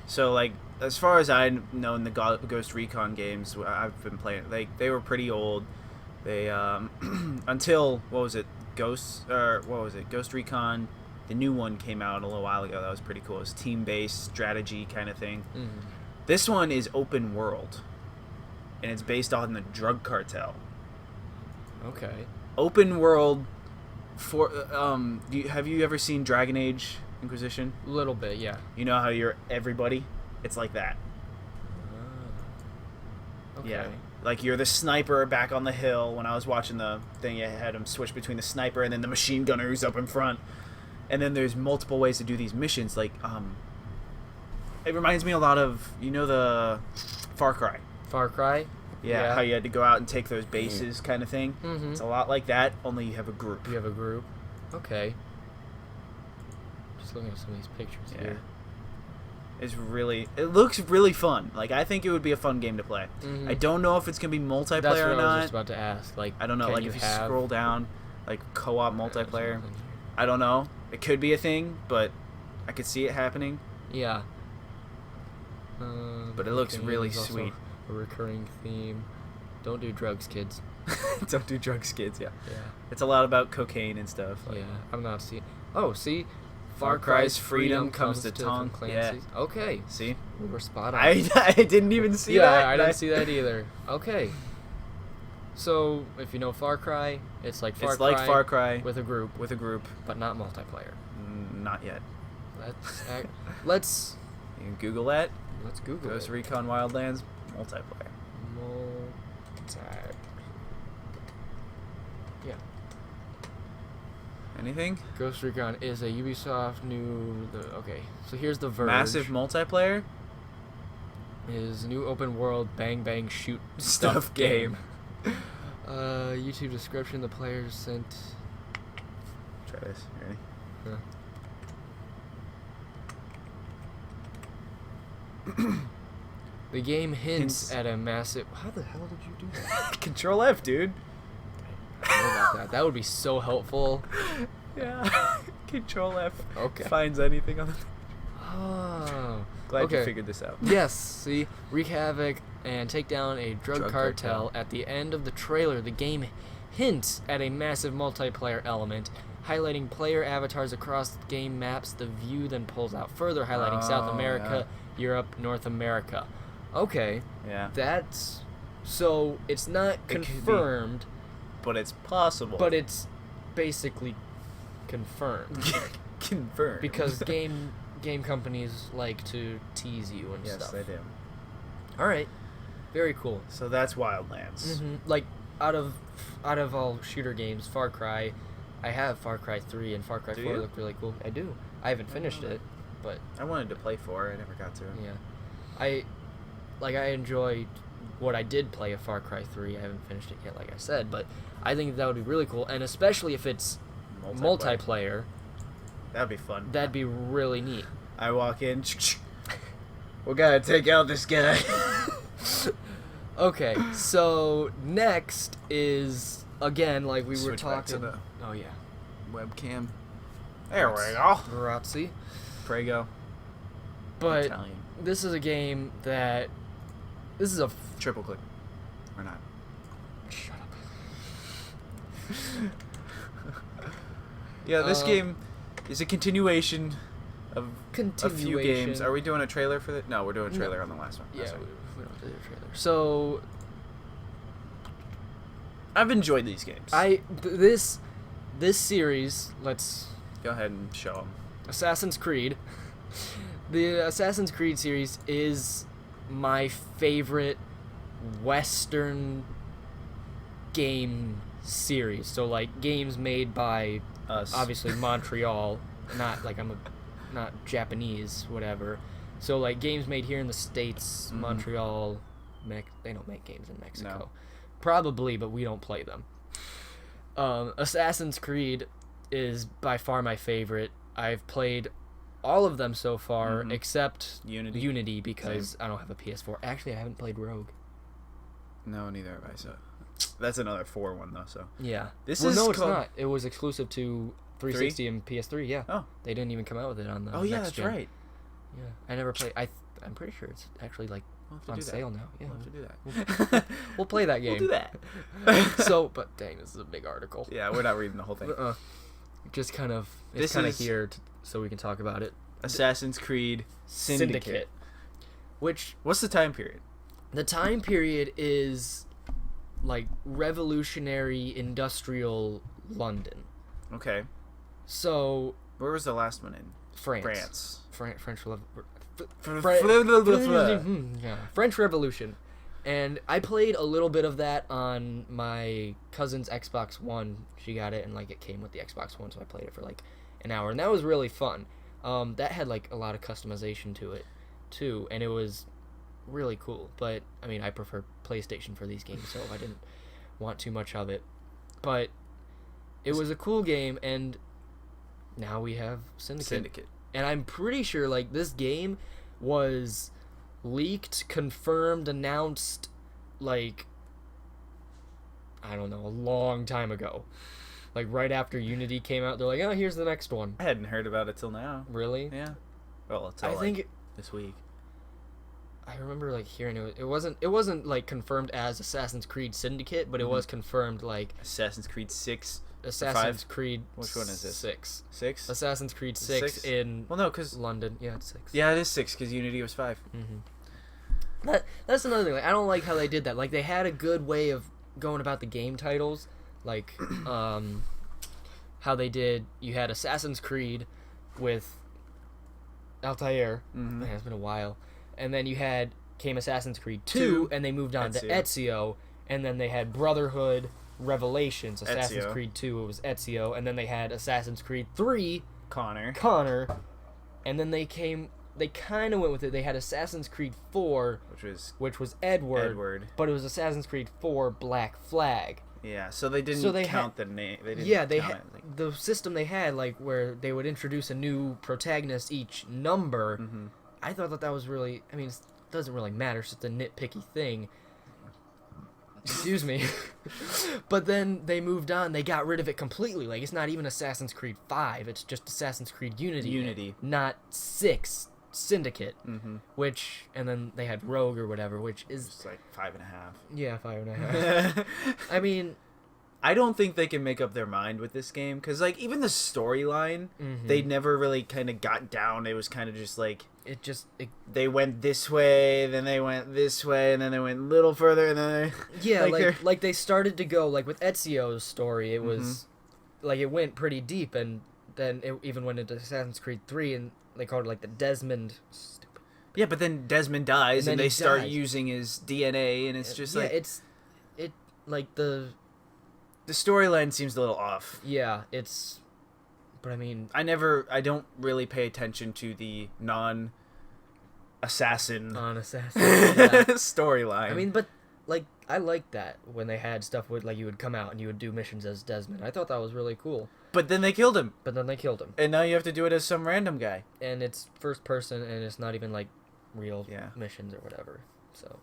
[SPEAKER 2] So like, as far as I know, in the Ghost Recon games I've been playing, they were pretty old. They until Ghost Recon The new one came out a little while ago. That was pretty cool. It was team-based strategy kind of thing. This one is open world, and it's based on the drug cartel.
[SPEAKER 1] Okay.
[SPEAKER 2] Open world for have you ever seen Dragon Age Inquisition?
[SPEAKER 1] A little bit, yeah.
[SPEAKER 2] You know how you're everybody? It's like that.
[SPEAKER 1] Okay.
[SPEAKER 2] Yeah. Like you're the sniper back on the hill. When I was watching the thing, you had him switch between the sniper and then the machine gunner who's up in front. And then there's multiple ways to do these missions. Like, it reminds me a lot of, you know, the Far Cry.
[SPEAKER 1] Far Cry?
[SPEAKER 2] Yeah, how you had to go out and take those bases kind of thing. It's a lot like that, only you have a group.
[SPEAKER 1] You have a group. Okay. Just looking at some of these pictures here.
[SPEAKER 2] It looks really fun. Like, I think it would be a fun game to play. I don't know if it's going to be multiplayer
[SPEAKER 1] That's what
[SPEAKER 2] or not.
[SPEAKER 1] I was just about to ask. Like,
[SPEAKER 2] I don't know. Like, if you scroll down, like, co-op multiplayer. I don't know. It could be a thing, but I could see it happening.
[SPEAKER 1] Yeah.
[SPEAKER 2] But it looks
[SPEAKER 1] okay,
[SPEAKER 2] really
[SPEAKER 1] there's also
[SPEAKER 2] sweet.
[SPEAKER 1] A recurring theme. Don't do drugs, kids.
[SPEAKER 2] Don't do drugs, kids. Yeah.
[SPEAKER 1] Yeah.
[SPEAKER 2] It's a lot about cocaine and stuff. Like,
[SPEAKER 1] Yeah. I'm not seeing. Oh, see.
[SPEAKER 2] Far Cry's freedom comes to Tom
[SPEAKER 1] Clancy's.
[SPEAKER 2] Yeah.
[SPEAKER 1] Okay.
[SPEAKER 2] See?
[SPEAKER 1] We're spot on.
[SPEAKER 2] I didn't even see
[SPEAKER 1] yeah,
[SPEAKER 2] that.
[SPEAKER 1] I didn't see that either. Okay. So, if you know Far Cry, it's like
[SPEAKER 2] Far Cry
[SPEAKER 1] with a group,
[SPEAKER 2] but
[SPEAKER 1] not multiplayer.
[SPEAKER 2] Not yet.
[SPEAKER 1] Let's
[SPEAKER 2] You can Google that.
[SPEAKER 1] let's Google
[SPEAKER 2] Ghost
[SPEAKER 1] it.
[SPEAKER 2] Recon Wildlands multiplayer.
[SPEAKER 1] Yeah.
[SPEAKER 2] Anything?
[SPEAKER 1] Ghost Recon is a Ubisoft new. Okay, so here's the Verge.
[SPEAKER 2] Massive multiplayer
[SPEAKER 1] is new open world bang bang shoot
[SPEAKER 2] stuff game.
[SPEAKER 1] YouTube description: the players sent.
[SPEAKER 2] Try this. You ready?
[SPEAKER 1] The game hints at a massive. How the hell did you do that?
[SPEAKER 2] Control F, dude.
[SPEAKER 1] I don't know about that. That would be so helpful.
[SPEAKER 2] Yeah. Control F.
[SPEAKER 1] Okay.
[SPEAKER 2] Finds anything on the.
[SPEAKER 1] Oh.
[SPEAKER 2] Glad you figured this out.
[SPEAKER 1] Yes. See, wreak havoc and take down a drug cartel. At the end of the trailer, the game hints at a massive multiplayer element, highlighting player avatars across game maps. The view then pulls out further, highlighting South America, Europe, North America. Okay.
[SPEAKER 2] Yeah.
[SPEAKER 1] That's so it's not confirmed,
[SPEAKER 2] but it's possible.
[SPEAKER 1] but it's basically confirmed
[SPEAKER 2] Confirmed.
[SPEAKER 1] because game companies like to tease you and
[SPEAKER 2] yes,
[SPEAKER 1] stuff.
[SPEAKER 2] they do.
[SPEAKER 1] All right. Very cool.
[SPEAKER 2] So that's Wildlands.
[SPEAKER 1] Like out of all shooter games, Far Cry, I have Far Cry 3 and Far Cry 4
[SPEAKER 2] you?
[SPEAKER 1] looked really cool. I do. I haven't finished it, but
[SPEAKER 2] I wanted to play 4. I never got to it.
[SPEAKER 1] yeah. I enjoyed what I did play of Far Cry 3. I haven't finished it yet, like I said, but I think that would be really cool, and especially if it's multiplayer.
[SPEAKER 2] That'd be fun.
[SPEAKER 1] That'd be really neat.
[SPEAKER 2] I walk in. We gotta take out this guy.
[SPEAKER 1] Okay, so next is again like we were
[SPEAKER 2] Switch back
[SPEAKER 1] talking.
[SPEAKER 2] to the
[SPEAKER 1] oh yeah,
[SPEAKER 2] webcam. There we go.
[SPEAKER 1] Grazie.
[SPEAKER 2] Prego.
[SPEAKER 1] But
[SPEAKER 2] Italian.
[SPEAKER 1] this is a game that this is a
[SPEAKER 2] Triple click. Or not.
[SPEAKER 1] shut up.
[SPEAKER 2] Yeah, this game is a continuation of a few games. Are we doing a trailer for that? No, we're doing a trailer on the last one.
[SPEAKER 1] Yeah,
[SPEAKER 2] That's right.
[SPEAKER 1] we don't do the trailer. So
[SPEAKER 2] I've enjoyed these games.
[SPEAKER 1] this series, let's
[SPEAKER 2] Go ahead and show them.
[SPEAKER 1] Assassin's Creed. The Assassin's Creed series is my favorite Western game series. So like games made by
[SPEAKER 2] Us.
[SPEAKER 1] obviously Montreal, not Japanese, whatever. So like games made here in the States, Montreal, they don't make games in Mexico.
[SPEAKER 2] No.
[SPEAKER 1] Probably, but we don't play them. Assassin's Creed is by far my favorite. I've played all of them so far, except Unity because I don't have a PS4. Actually, I haven't played Rogue.
[SPEAKER 2] No, neither have I. So that's another 4 one though. So
[SPEAKER 1] Yeah.
[SPEAKER 2] This
[SPEAKER 1] well,
[SPEAKER 2] is
[SPEAKER 1] no, it's
[SPEAKER 2] called-
[SPEAKER 1] not. It was exclusive to 360 and PS3. Yeah.
[SPEAKER 2] Oh.
[SPEAKER 1] They didn't even come out with it on the.
[SPEAKER 2] Oh yeah,
[SPEAKER 1] next
[SPEAKER 2] that's
[SPEAKER 1] gen.
[SPEAKER 2] right.
[SPEAKER 1] Yeah. I never played. I'm pretty sure it's actually like
[SPEAKER 2] We'll have to
[SPEAKER 1] on
[SPEAKER 2] do that.
[SPEAKER 1] sale now. Yeah.
[SPEAKER 2] We'll have to do that.
[SPEAKER 1] We'll play that game.
[SPEAKER 2] We'll do that.
[SPEAKER 1] So, but dang, this is a big article.
[SPEAKER 2] Yeah, we're not reading the whole thing.
[SPEAKER 1] just kind of
[SPEAKER 2] This is-
[SPEAKER 1] here so we can talk about it.
[SPEAKER 2] Assassin's Creed Syndicate.
[SPEAKER 1] Which
[SPEAKER 2] What's the time period?
[SPEAKER 1] the time period is like revolutionary industrial London.
[SPEAKER 2] Okay.
[SPEAKER 1] So
[SPEAKER 2] Where was the last one in?
[SPEAKER 1] France.
[SPEAKER 2] France.
[SPEAKER 1] French
[SPEAKER 2] Yeah.
[SPEAKER 1] French Revolution. And I played a little bit of that on my cousin's Xbox One. She got it, and like it came with the Xbox One, so I played it for like an hour, and that was really fun. That had like a lot of customization to it too, and it was really cool. But I mean, I prefer PlayStation for these games, so I didn't want too much of it. But it was a cool game, and now we have Syndicate. And I'm pretty sure like this game was leaked, confirmed, announced like I don't know, a long time ago. Like right after Unity came out, they're like, "Oh, here's the next one."
[SPEAKER 2] I hadn't heard about it till now.
[SPEAKER 1] Really?
[SPEAKER 2] Yeah. Well, until
[SPEAKER 1] I
[SPEAKER 2] like
[SPEAKER 1] think
[SPEAKER 2] this week.
[SPEAKER 1] I remember like hearing it wasn't like confirmed as Assassin's Creed Syndicate, but it was confirmed like
[SPEAKER 2] Assassin's Creed 6.
[SPEAKER 1] Assassin's
[SPEAKER 2] 5?
[SPEAKER 1] Creed.
[SPEAKER 2] Which one is this?
[SPEAKER 1] 6.
[SPEAKER 2] 6?
[SPEAKER 1] Assassin's Creed
[SPEAKER 2] Is it
[SPEAKER 1] 6
[SPEAKER 2] 6?
[SPEAKER 1] in
[SPEAKER 2] Well, no, because
[SPEAKER 1] London. Yeah, it's 6.
[SPEAKER 2] yeah, it is 6 because Unity was 5.
[SPEAKER 1] That's another thing. Like, I don't like how they did that. Like they had a good way of going about the game titles, like how they did. You had Assassin's Creed with Altair. Man, it's been a while. And then came Assassin's Creed 2, and they moved on to Ezio, and then they had Brotherhood Revelations, Assassin's
[SPEAKER 2] Ezio.
[SPEAKER 1] Creed 2, it was Ezio, and then they had Assassin's Creed 3,
[SPEAKER 2] Connor,
[SPEAKER 1] and then they kind of went with it. They had Assassin's Creed 4, which was Edward, but it was Assassin's Creed 4 Black Flag.
[SPEAKER 2] Yeah, so they didn't count the name. They didn't count it.
[SPEAKER 1] The system they had, like where they would introduce a new protagonist each number. I thought that was really. I mean, it doesn't really matter. It's just a nitpicky thing. Excuse me. But then they moved on. They got rid of it completely. Like, it's not even Assassin's Creed 5. It's just Assassin's Creed Unity. Not 6 Syndicate. Which, and then they had Rogue or whatever, which is...
[SPEAKER 2] It's like 5.5.
[SPEAKER 1] Yeah, 5.5. I mean...
[SPEAKER 2] I don't think they can make up their mind with this game. Because, like, even the storyline, they never really kind of got down. It was kind of just like... They went this way, then they went this way, and then they went a little further, and then they...
[SPEAKER 1] Yeah, like they started to go, like with Ezio's story, it was, like it went pretty deep, and then it even went into Assassin's Creed 3, and they called it like the Desmond... Stupid.
[SPEAKER 2] Yeah, but then Desmond dies, and
[SPEAKER 1] he
[SPEAKER 2] they start
[SPEAKER 1] dies.
[SPEAKER 2] using his DNA, and it's just like...
[SPEAKER 1] Yeah, like the
[SPEAKER 2] storyline seems a little off.
[SPEAKER 1] Yeah, it's... But I mean...
[SPEAKER 2] I don't really pay attention to the non-assassin storyline.
[SPEAKER 1] I mean, but, like, I liked that when they had stuff with, like, you would come out and you would do missions as Desmond. I thought that was really cool.
[SPEAKER 2] But then they killed him.
[SPEAKER 1] And
[SPEAKER 2] now you have to do it as some random guy.
[SPEAKER 1] And it's first person, and it's not even, like, real
[SPEAKER 2] Yeah.
[SPEAKER 1] missions or whatever. So...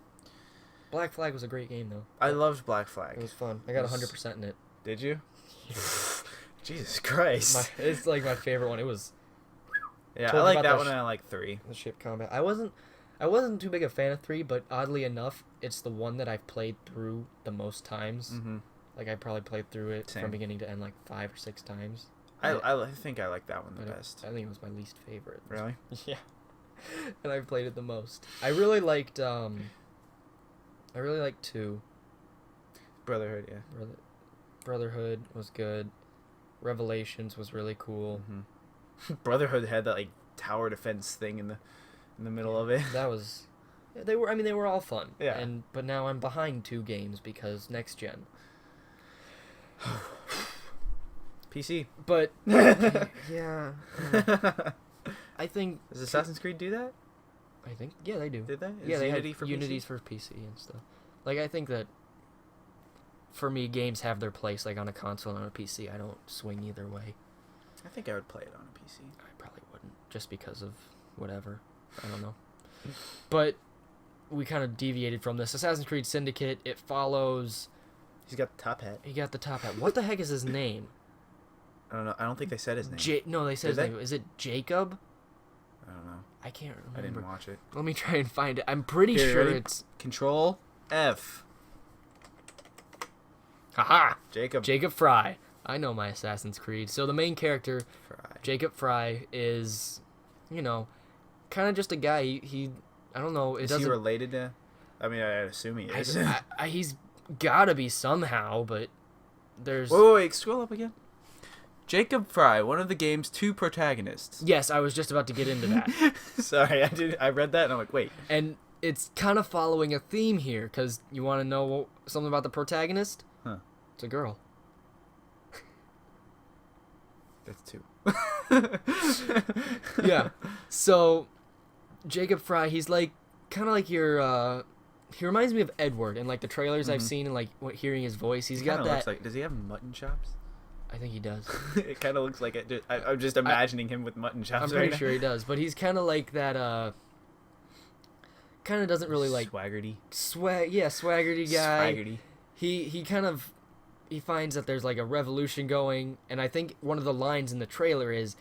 [SPEAKER 1] Black Flag was a great game, though.
[SPEAKER 2] I loved Black Flag.
[SPEAKER 1] It was fun. I got 100% in it.
[SPEAKER 2] Did you? Jesus Christ.
[SPEAKER 1] It's like my favorite one. It was...
[SPEAKER 2] Yeah, I like that one and I like 3.
[SPEAKER 1] The ship combat. I wasn't too big a fan of 3, but oddly enough, it's the one that I've played through the most times. Like, I probably played through it from beginning to end like 5 or 6 times.
[SPEAKER 2] I think I like that one the best.
[SPEAKER 1] I think it was my least favorite.
[SPEAKER 2] Really?
[SPEAKER 1] Yeah. And I've played it the most. I really liked 2.
[SPEAKER 2] Brotherhood, yeah.
[SPEAKER 1] Brotherhood was good. Revelations was really cool.
[SPEAKER 2] Brotherhood had that like tower defense thing in the middle of it.
[SPEAKER 1] That was... They were all fun.
[SPEAKER 2] Yeah.
[SPEAKER 1] But now I'm behind 2 games because next gen.
[SPEAKER 2] PC.
[SPEAKER 1] But yeah. I think
[SPEAKER 2] Does Assassin's Creed do that?
[SPEAKER 1] I think they do.
[SPEAKER 2] Did they?
[SPEAKER 1] Yeah, they
[SPEAKER 2] Unity
[SPEAKER 1] had
[SPEAKER 2] for
[SPEAKER 1] Unity's
[SPEAKER 2] PC?
[SPEAKER 1] for PC and stuff. Like, I think that for me, games have their place, like on a console and on a PC. I don't swing either way.
[SPEAKER 2] I think I would play it on a PC.
[SPEAKER 1] I probably wouldn't, just because of whatever. I don't know. But we kind of deviated from this. Assassin's Creed Syndicate, it follows...
[SPEAKER 2] He's got the top hat.
[SPEAKER 1] He got the top hat. What the heck is his name?
[SPEAKER 2] I don't know. I don't think they said his name.
[SPEAKER 1] No, they said his name. Is it Jacob?
[SPEAKER 2] I don't know.
[SPEAKER 1] I can't remember.
[SPEAKER 2] I didn't watch it.
[SPEAKER 1] Let me try and find it. I'm pretty sure
[SPEAKER 2] ready?
[SPEAKER 1] it's...
[SPEAKER 2] Control F.
[SPEAKER 1] Haha!
[SPEAKER 2] Jacob.
[SPEAKER 1] Jacob Fry. I know my Assassin's Creed. So the main character, Jacob Fry, is, you know, kind of just a guy. He I don't know.
[SPEAKER 2] Is he related to? I mean, I assume he is.
[SPEAKER 1] He's gotta be somehow, but there's.
[SPEAKER 2] Wait, scroll up again. Jacob Fry, one of the game's 2 protagonists.
[SPEAKER 1] Yes, I was just about to get into that.
[SPEAKER 2] Sorry, I read that and I'm like, wait.
[SPEAKER 1] And it's kind of following a theme here, because you want to know something about the protagonist?
[SPEAKER 2] Huh.
[SPEAKER 1] It's a girl.
[SPEAKER 2] That's 2.
[SPEAKER 1] Yeah. So, Jacob Fry, he's like, kind of like your, he reminds me of Edward in like the trailers I've seen and like hearing his voice. He's got that.
[SPEAKER 2] Looks like, does he have mutton chops?
[SPEAKER 1] I think he does.
[SPEAKER 2] It kind of looks like it. I'm just imagining him with mutton chops.
[SPEAKER 1] I'm pretty sure he does, but he's kind of like that. Kind of doesn't really like
[SPEAKER 2] swaggerty.
[SPEAKER 1] Swaggerty guy.
[SPEAKER 2] Swaggerty.
[SPEAKER 1] He finds that there's like a revolution going, and I think one of the lines in the trailer is,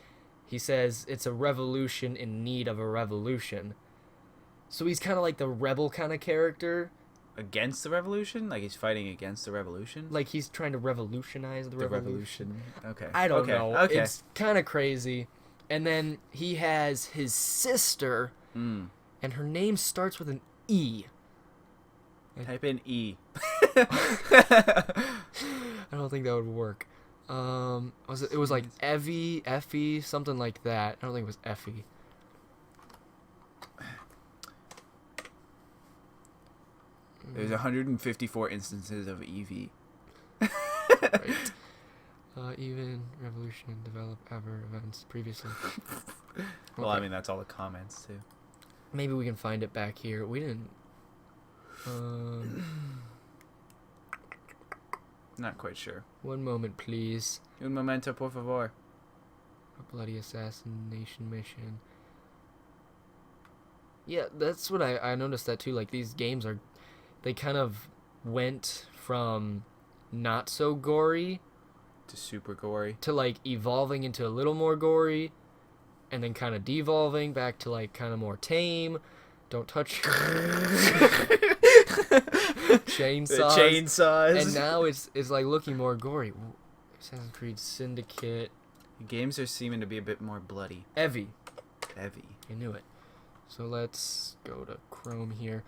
[SPEAKER 1] he says it's a revolution in need of a revolution. So he's kind of like the rebel kind of character.
[SPEAKER 2] Against the revolution? Like he's fighting against the revolution?
[SPEAKER 1] Like he's trying to revolutionize the revolution.
[SPEAKER 2] Okay.
[SPEAKER 1] I don't know.
[SPEAKER 2] Okay.
[SPEAKER 1] It's kind of crazy. And then he has his sister, and her name starts with an E.
[SPEAKER 2] Type in E.
[SPEAKER 1] I don't think that would work. It was like Effie, something like that. I don't think it was Effie.
[SPEAKER 2] There's 154 instances of EV.
[SPEAKER 1] Right. Even revolution develop ever events previously.
[SPEAKER 2] Well, I mean that's all the comments too.
[SPEAKER 1] Maybe we can find it back here. We didn't.
[SPEAKER 2] Not quite sure.
[SPEAKER 1] One moment, please.
[SPEAKER 2] Un momento, por favor.
[SPEAKER 1] A bloody assassination mission. Yeah, that's what I noticed that too. Like these games they kind of went from not so gory
[SPEAKER 2] to super gory
[SPEAKER 1] to like evolving into a little more gory, and then kind of devolving back to like kind of more tame. Don't touch chainsaws. And now it's like looking more gory. Assassin's Creed Syndicate.
[SPEAKER 2] The games are seeming to be a bit more bloody.
[SPEAKER 1] Evie.
[SPEAKER 2] I
[SPEAKER 1] knew it. So let's go to Chrome here.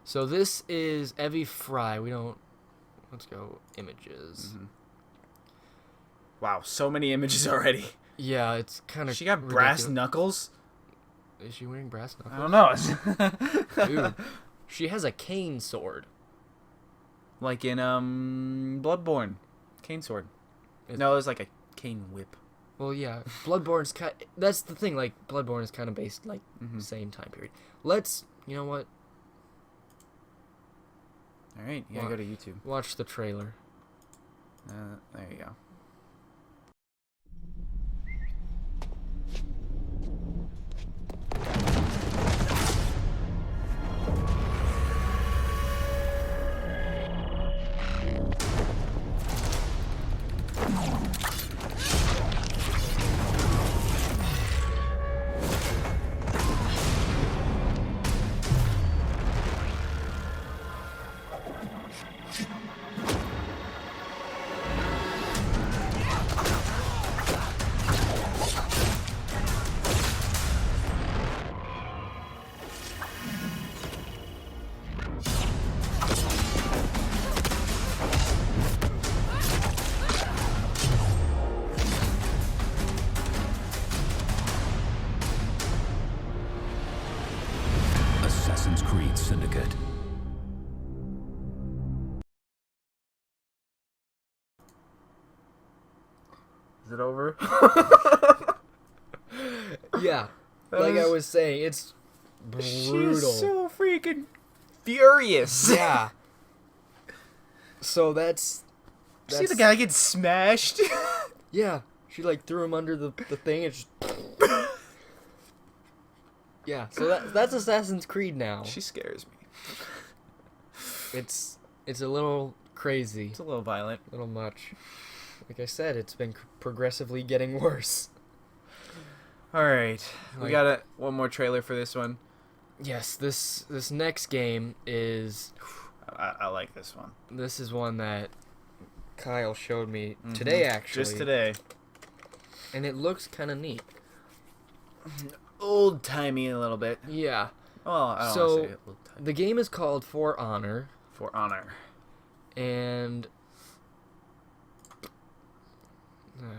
[SPEAKER 1] So this is Evie Fry. Let's go images.
[SPEAKER 2] Mm-hmm. Wow, so many images already.
[SPEAKER 1] Yeah, it's kind of.
[SPEAKER 2] She got brass knuckles.
[SPEAKER 1] Is she wearing brass knuckles?
[SPEAKER 2] I don't know.
[SPEAKER 1] Dude, she has a cane sword.
[SPEAKER 2] Like in Bloodborne, cane sword. No, it was like a cane whip.
[SPEAKER 1] Well, yeah, Bloodborne's that's the thing. Like Bloodborne is kind of based like same time period. You know what?
[SPEAKER 2] All right, you gotta go to YouTube.
[SPEAKER 1] Watch the trailer.
[SPEAKER 2] There you go.
[SPEAKER 10] Assassin's Creed Syndicate.
[SPEAKER 2] Is it over?
[SPEAKER 1] Yeah, like I was saying, it's brutal.
[SPEAKER 2] She's so freaking furious.
[SPEAKER 1] Yeah. So that's
[SPEAKER 2] See the guy get smashed?
[SPEAKER 1] Yeah, she like threw him under the thing and just. Yeah, so that's Assassin's Creed now.
[SPEAKER 2] She scares me.
[SPEAKER 1] It's a little crazy.
[SPEAKER 2] It's a little violent.
[SPEAKER 1] A little much. Like I said, it's been progressively getting worse.
[SPEAKER 2] All right, we got one more trailer for this one.
[SPEAKER 1] Yes, this next game is.
[SPEAKER 2] I like this one.
[SPEAKER 1] This is one that Kyle showed me today, actually.
[SPEAKER 2] Just today.
[SPEAKER 1] And it looks kind of neat.
[SPEAKER 2] Old-timey a little bit.
[SPEAKER 1] Yeah.
[SPEAKER 2] Well, I don't want to say old-timey.
[SPEAKER 1] The game is called For Honor.
[SPEAKER 2] For Honor.
[SPEAKER 1] And...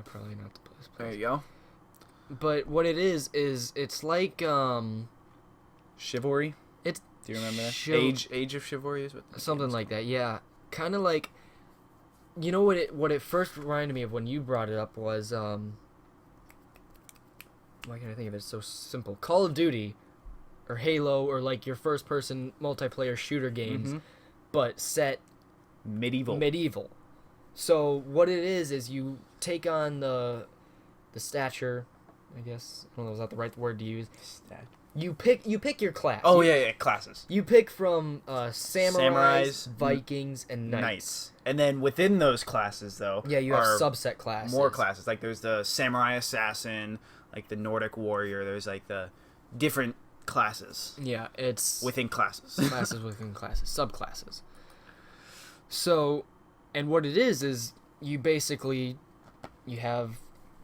[SPEAKER 1] probably not the best place.
[SPEAKER 2] There you go.
[SPEAKER 1] But what it is it's like,
[SPEAKER 2] Chivalry?
[SPEAKER 1] It's...
[SPEAKER 2] Do you remember that? Age of Chivalry is what...
[SPEAKER 1] Something like that, yeah. Kind of like... You know what it first reminded me of when you brought it up was, why can't I think of it? It's so simple. Call of Duty, or Halo, or like your first-person multiplayer shooter games, but set... Medieval. So what it is you take on the stature, I guess. I don't know, is that the right word to use? You pick your class.
[SPEAKER 2] Oh, yeah, classes.
[SPEAKER 1] You pick from samurais, Vikings, and knights.
[SPEAKER 2] And then within those classes, though,
[SPEAKER 1] yeah, you have subset classes.
[SPEAKER 2] More classes. Like there's the samurai assassin, like the Nordic warrior. There's like the different classes.
[SPEAKER 1] Yeah, it's
[SPEAKER 2] within classes.
[SPEAKER 1] Classes within classes, subclasses. So, and what it is you basically have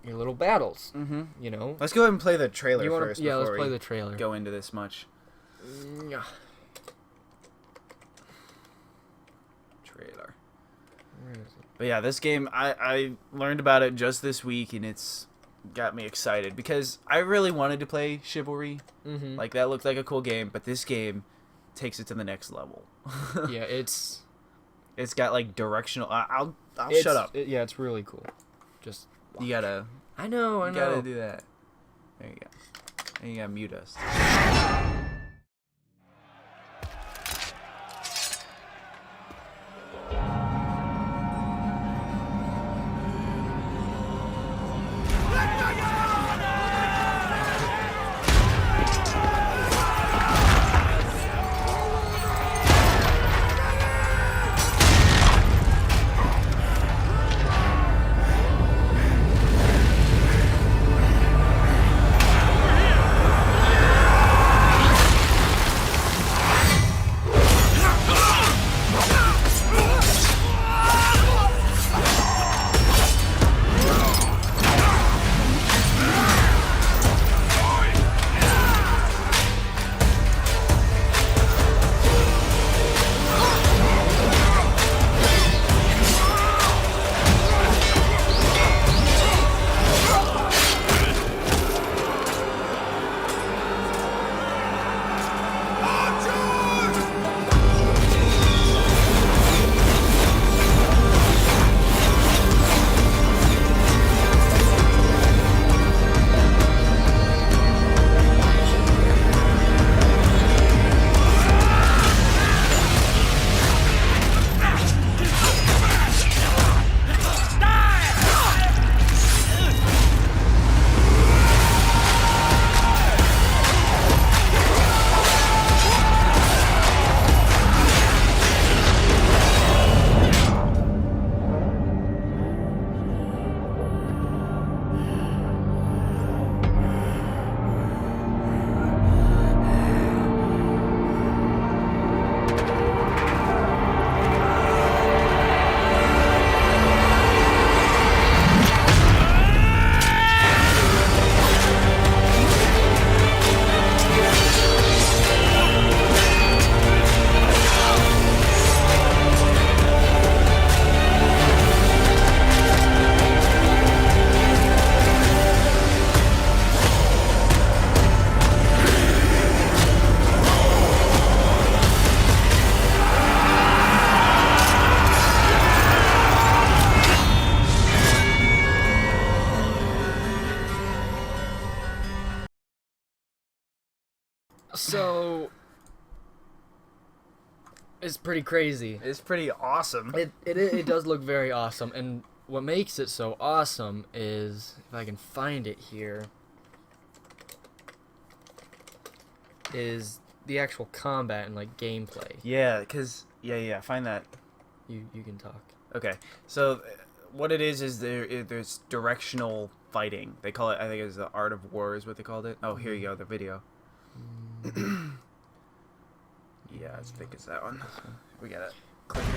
[SPEAKER 1] your little battles. You know.
[SPEAKER 2] Let's go ahead and play the trailer first.
[SPEAKER 1] Yeah, let's play the trailer.
[SPEAKER 2] Go into this much.
[SPEAKER 1] Yeah.
[SPEAKER 2] Trailer. But yeah, this game, I learned about it just this week, and it's got me excited because I really wanted to play Chivalry. Like that looked like a cool game, but this game takes it to the next level.
[SPEAKER 1] Yeah, it's
[SPEAKER 2] got like directional. I'll shut up.
[SPEAKER 1] Yeah, it's really cool. Just watch.
[SPEAKER 2] You gotta.
[SPEAKER 1] I know.
[SPEAKER 2] You gotta do that. There you go. And you gotta mute us.
[SPEAKER 1] So it's pretty crazy.
[SPEAKER 2] It's pretty awesome.
[SPEAKER 1] It does look very awesome, and what makes it so awesome is, if I can find it here, is the actual combat and like gameplay.
[SPEAKER 2] Yeah, find that.
[SPEAKER 1] You can talk.
[SPEAKER 2] Okay, so what it is there's directional fighting. They call it, I think it's the Art of War is what they called it. Oh, here you go, the video. Yeah, I think it's that one. We got it. Click it.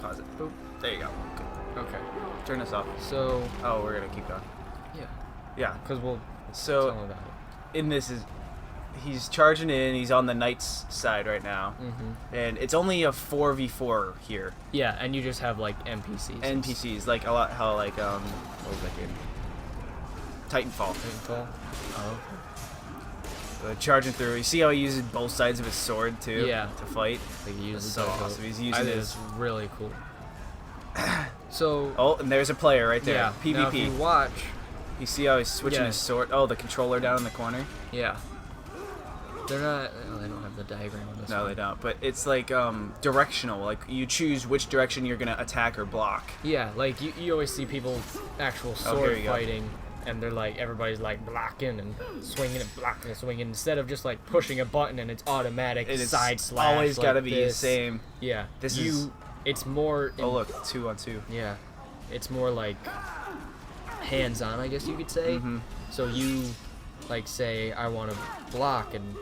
[SPEAKER 2] Pause it. Boop. There you go. Good.
[SPEAKER 1] Okay.
[SPEAKER 2] Turn this off.
[SPEAKER 1] So.
[SPEAKER 2] Oh, we're gonna keep going.
[SPEAKER 1] Yeah.
[SPEAKER 2] Yeah.
[SPEAKER 1] Because we'll
[SPEAKER 2] So
[SPEAKER 1] tell about it.
[SPEAKER 2] in this is he's charging in. He's on the knight's side right now, and it's only a 4v4 here.
[SPEAKER 1] Yeah, and you just have like NPCs.
[SPEAKER 2] NPCs like a lot. How like what was that game? Titanfall.
[SPEAKER 1] Titanfall. Oh.
[SPEAKER 2] Charging through. You see how he uses both sides of his sword too?
[SPEAKER 1] Yeah.
[SPEAKER 2] To fight.
[SPEAKER 1] Like he uses
[SPEAKER 2] That's so
[SPEAKER 1] that
[SPEAKER 2] awesome.
[SPEAKER 1] both.
[SPEAKER 2] He's using
[SPEAKER 1] I think
[SPEAKER 2] his.
[SPEAKER 1] it's really cool. So.
[SPEAKER 2] Oh, and there's a player right there.
[SPEAKER 1] Yeah.
[SPEAKER 2] PvP.
[SPEAKER 1] Now if you watch.
[SPEAKER 2] You see how he's switching
[SPEAKER 1] Yeah.
[SPEAKER 2] his sword? Oh, the controller down in the corner.
[SPEAKER 1] Yeah. They're not. Oh, they don't have the diagram on this.
[SPEAKER 2] No,
[SPEAKER 1] one.
[SPEAKER 2] they don't. But it's like directional. Like you choose which direction you're gonna attack or block.
[SPEAKER 1] Yeah, like you always see people actual
[SPEAKER 2] here
[SPEAKER 1] sword
[SPEAKER 2] you go.
[SPEAKER 1] fighting, and they're like everybody's like blocking and swinging and blocking and swinging instead of just like pushing a button and it's automatic
[SPEAKER 2] And it's
[SPEAKER 1] side slash.
[SPEAKER 2] always
[SPEAKER 1] like
[SPEAKER 2] gotta be the
[SPEAKER 1] this.
[SPEAKER 2] same.
[SPEAKER 1] Yeah,
[SPEAKER 2] This is.
[SPEAKER 1] It's more.
[SPEAKER 2] Oh look, 2-on-2.
[SPEAKER 1] Yeah, it's more like hands-on, I guess you could say. So you like say I want to block, and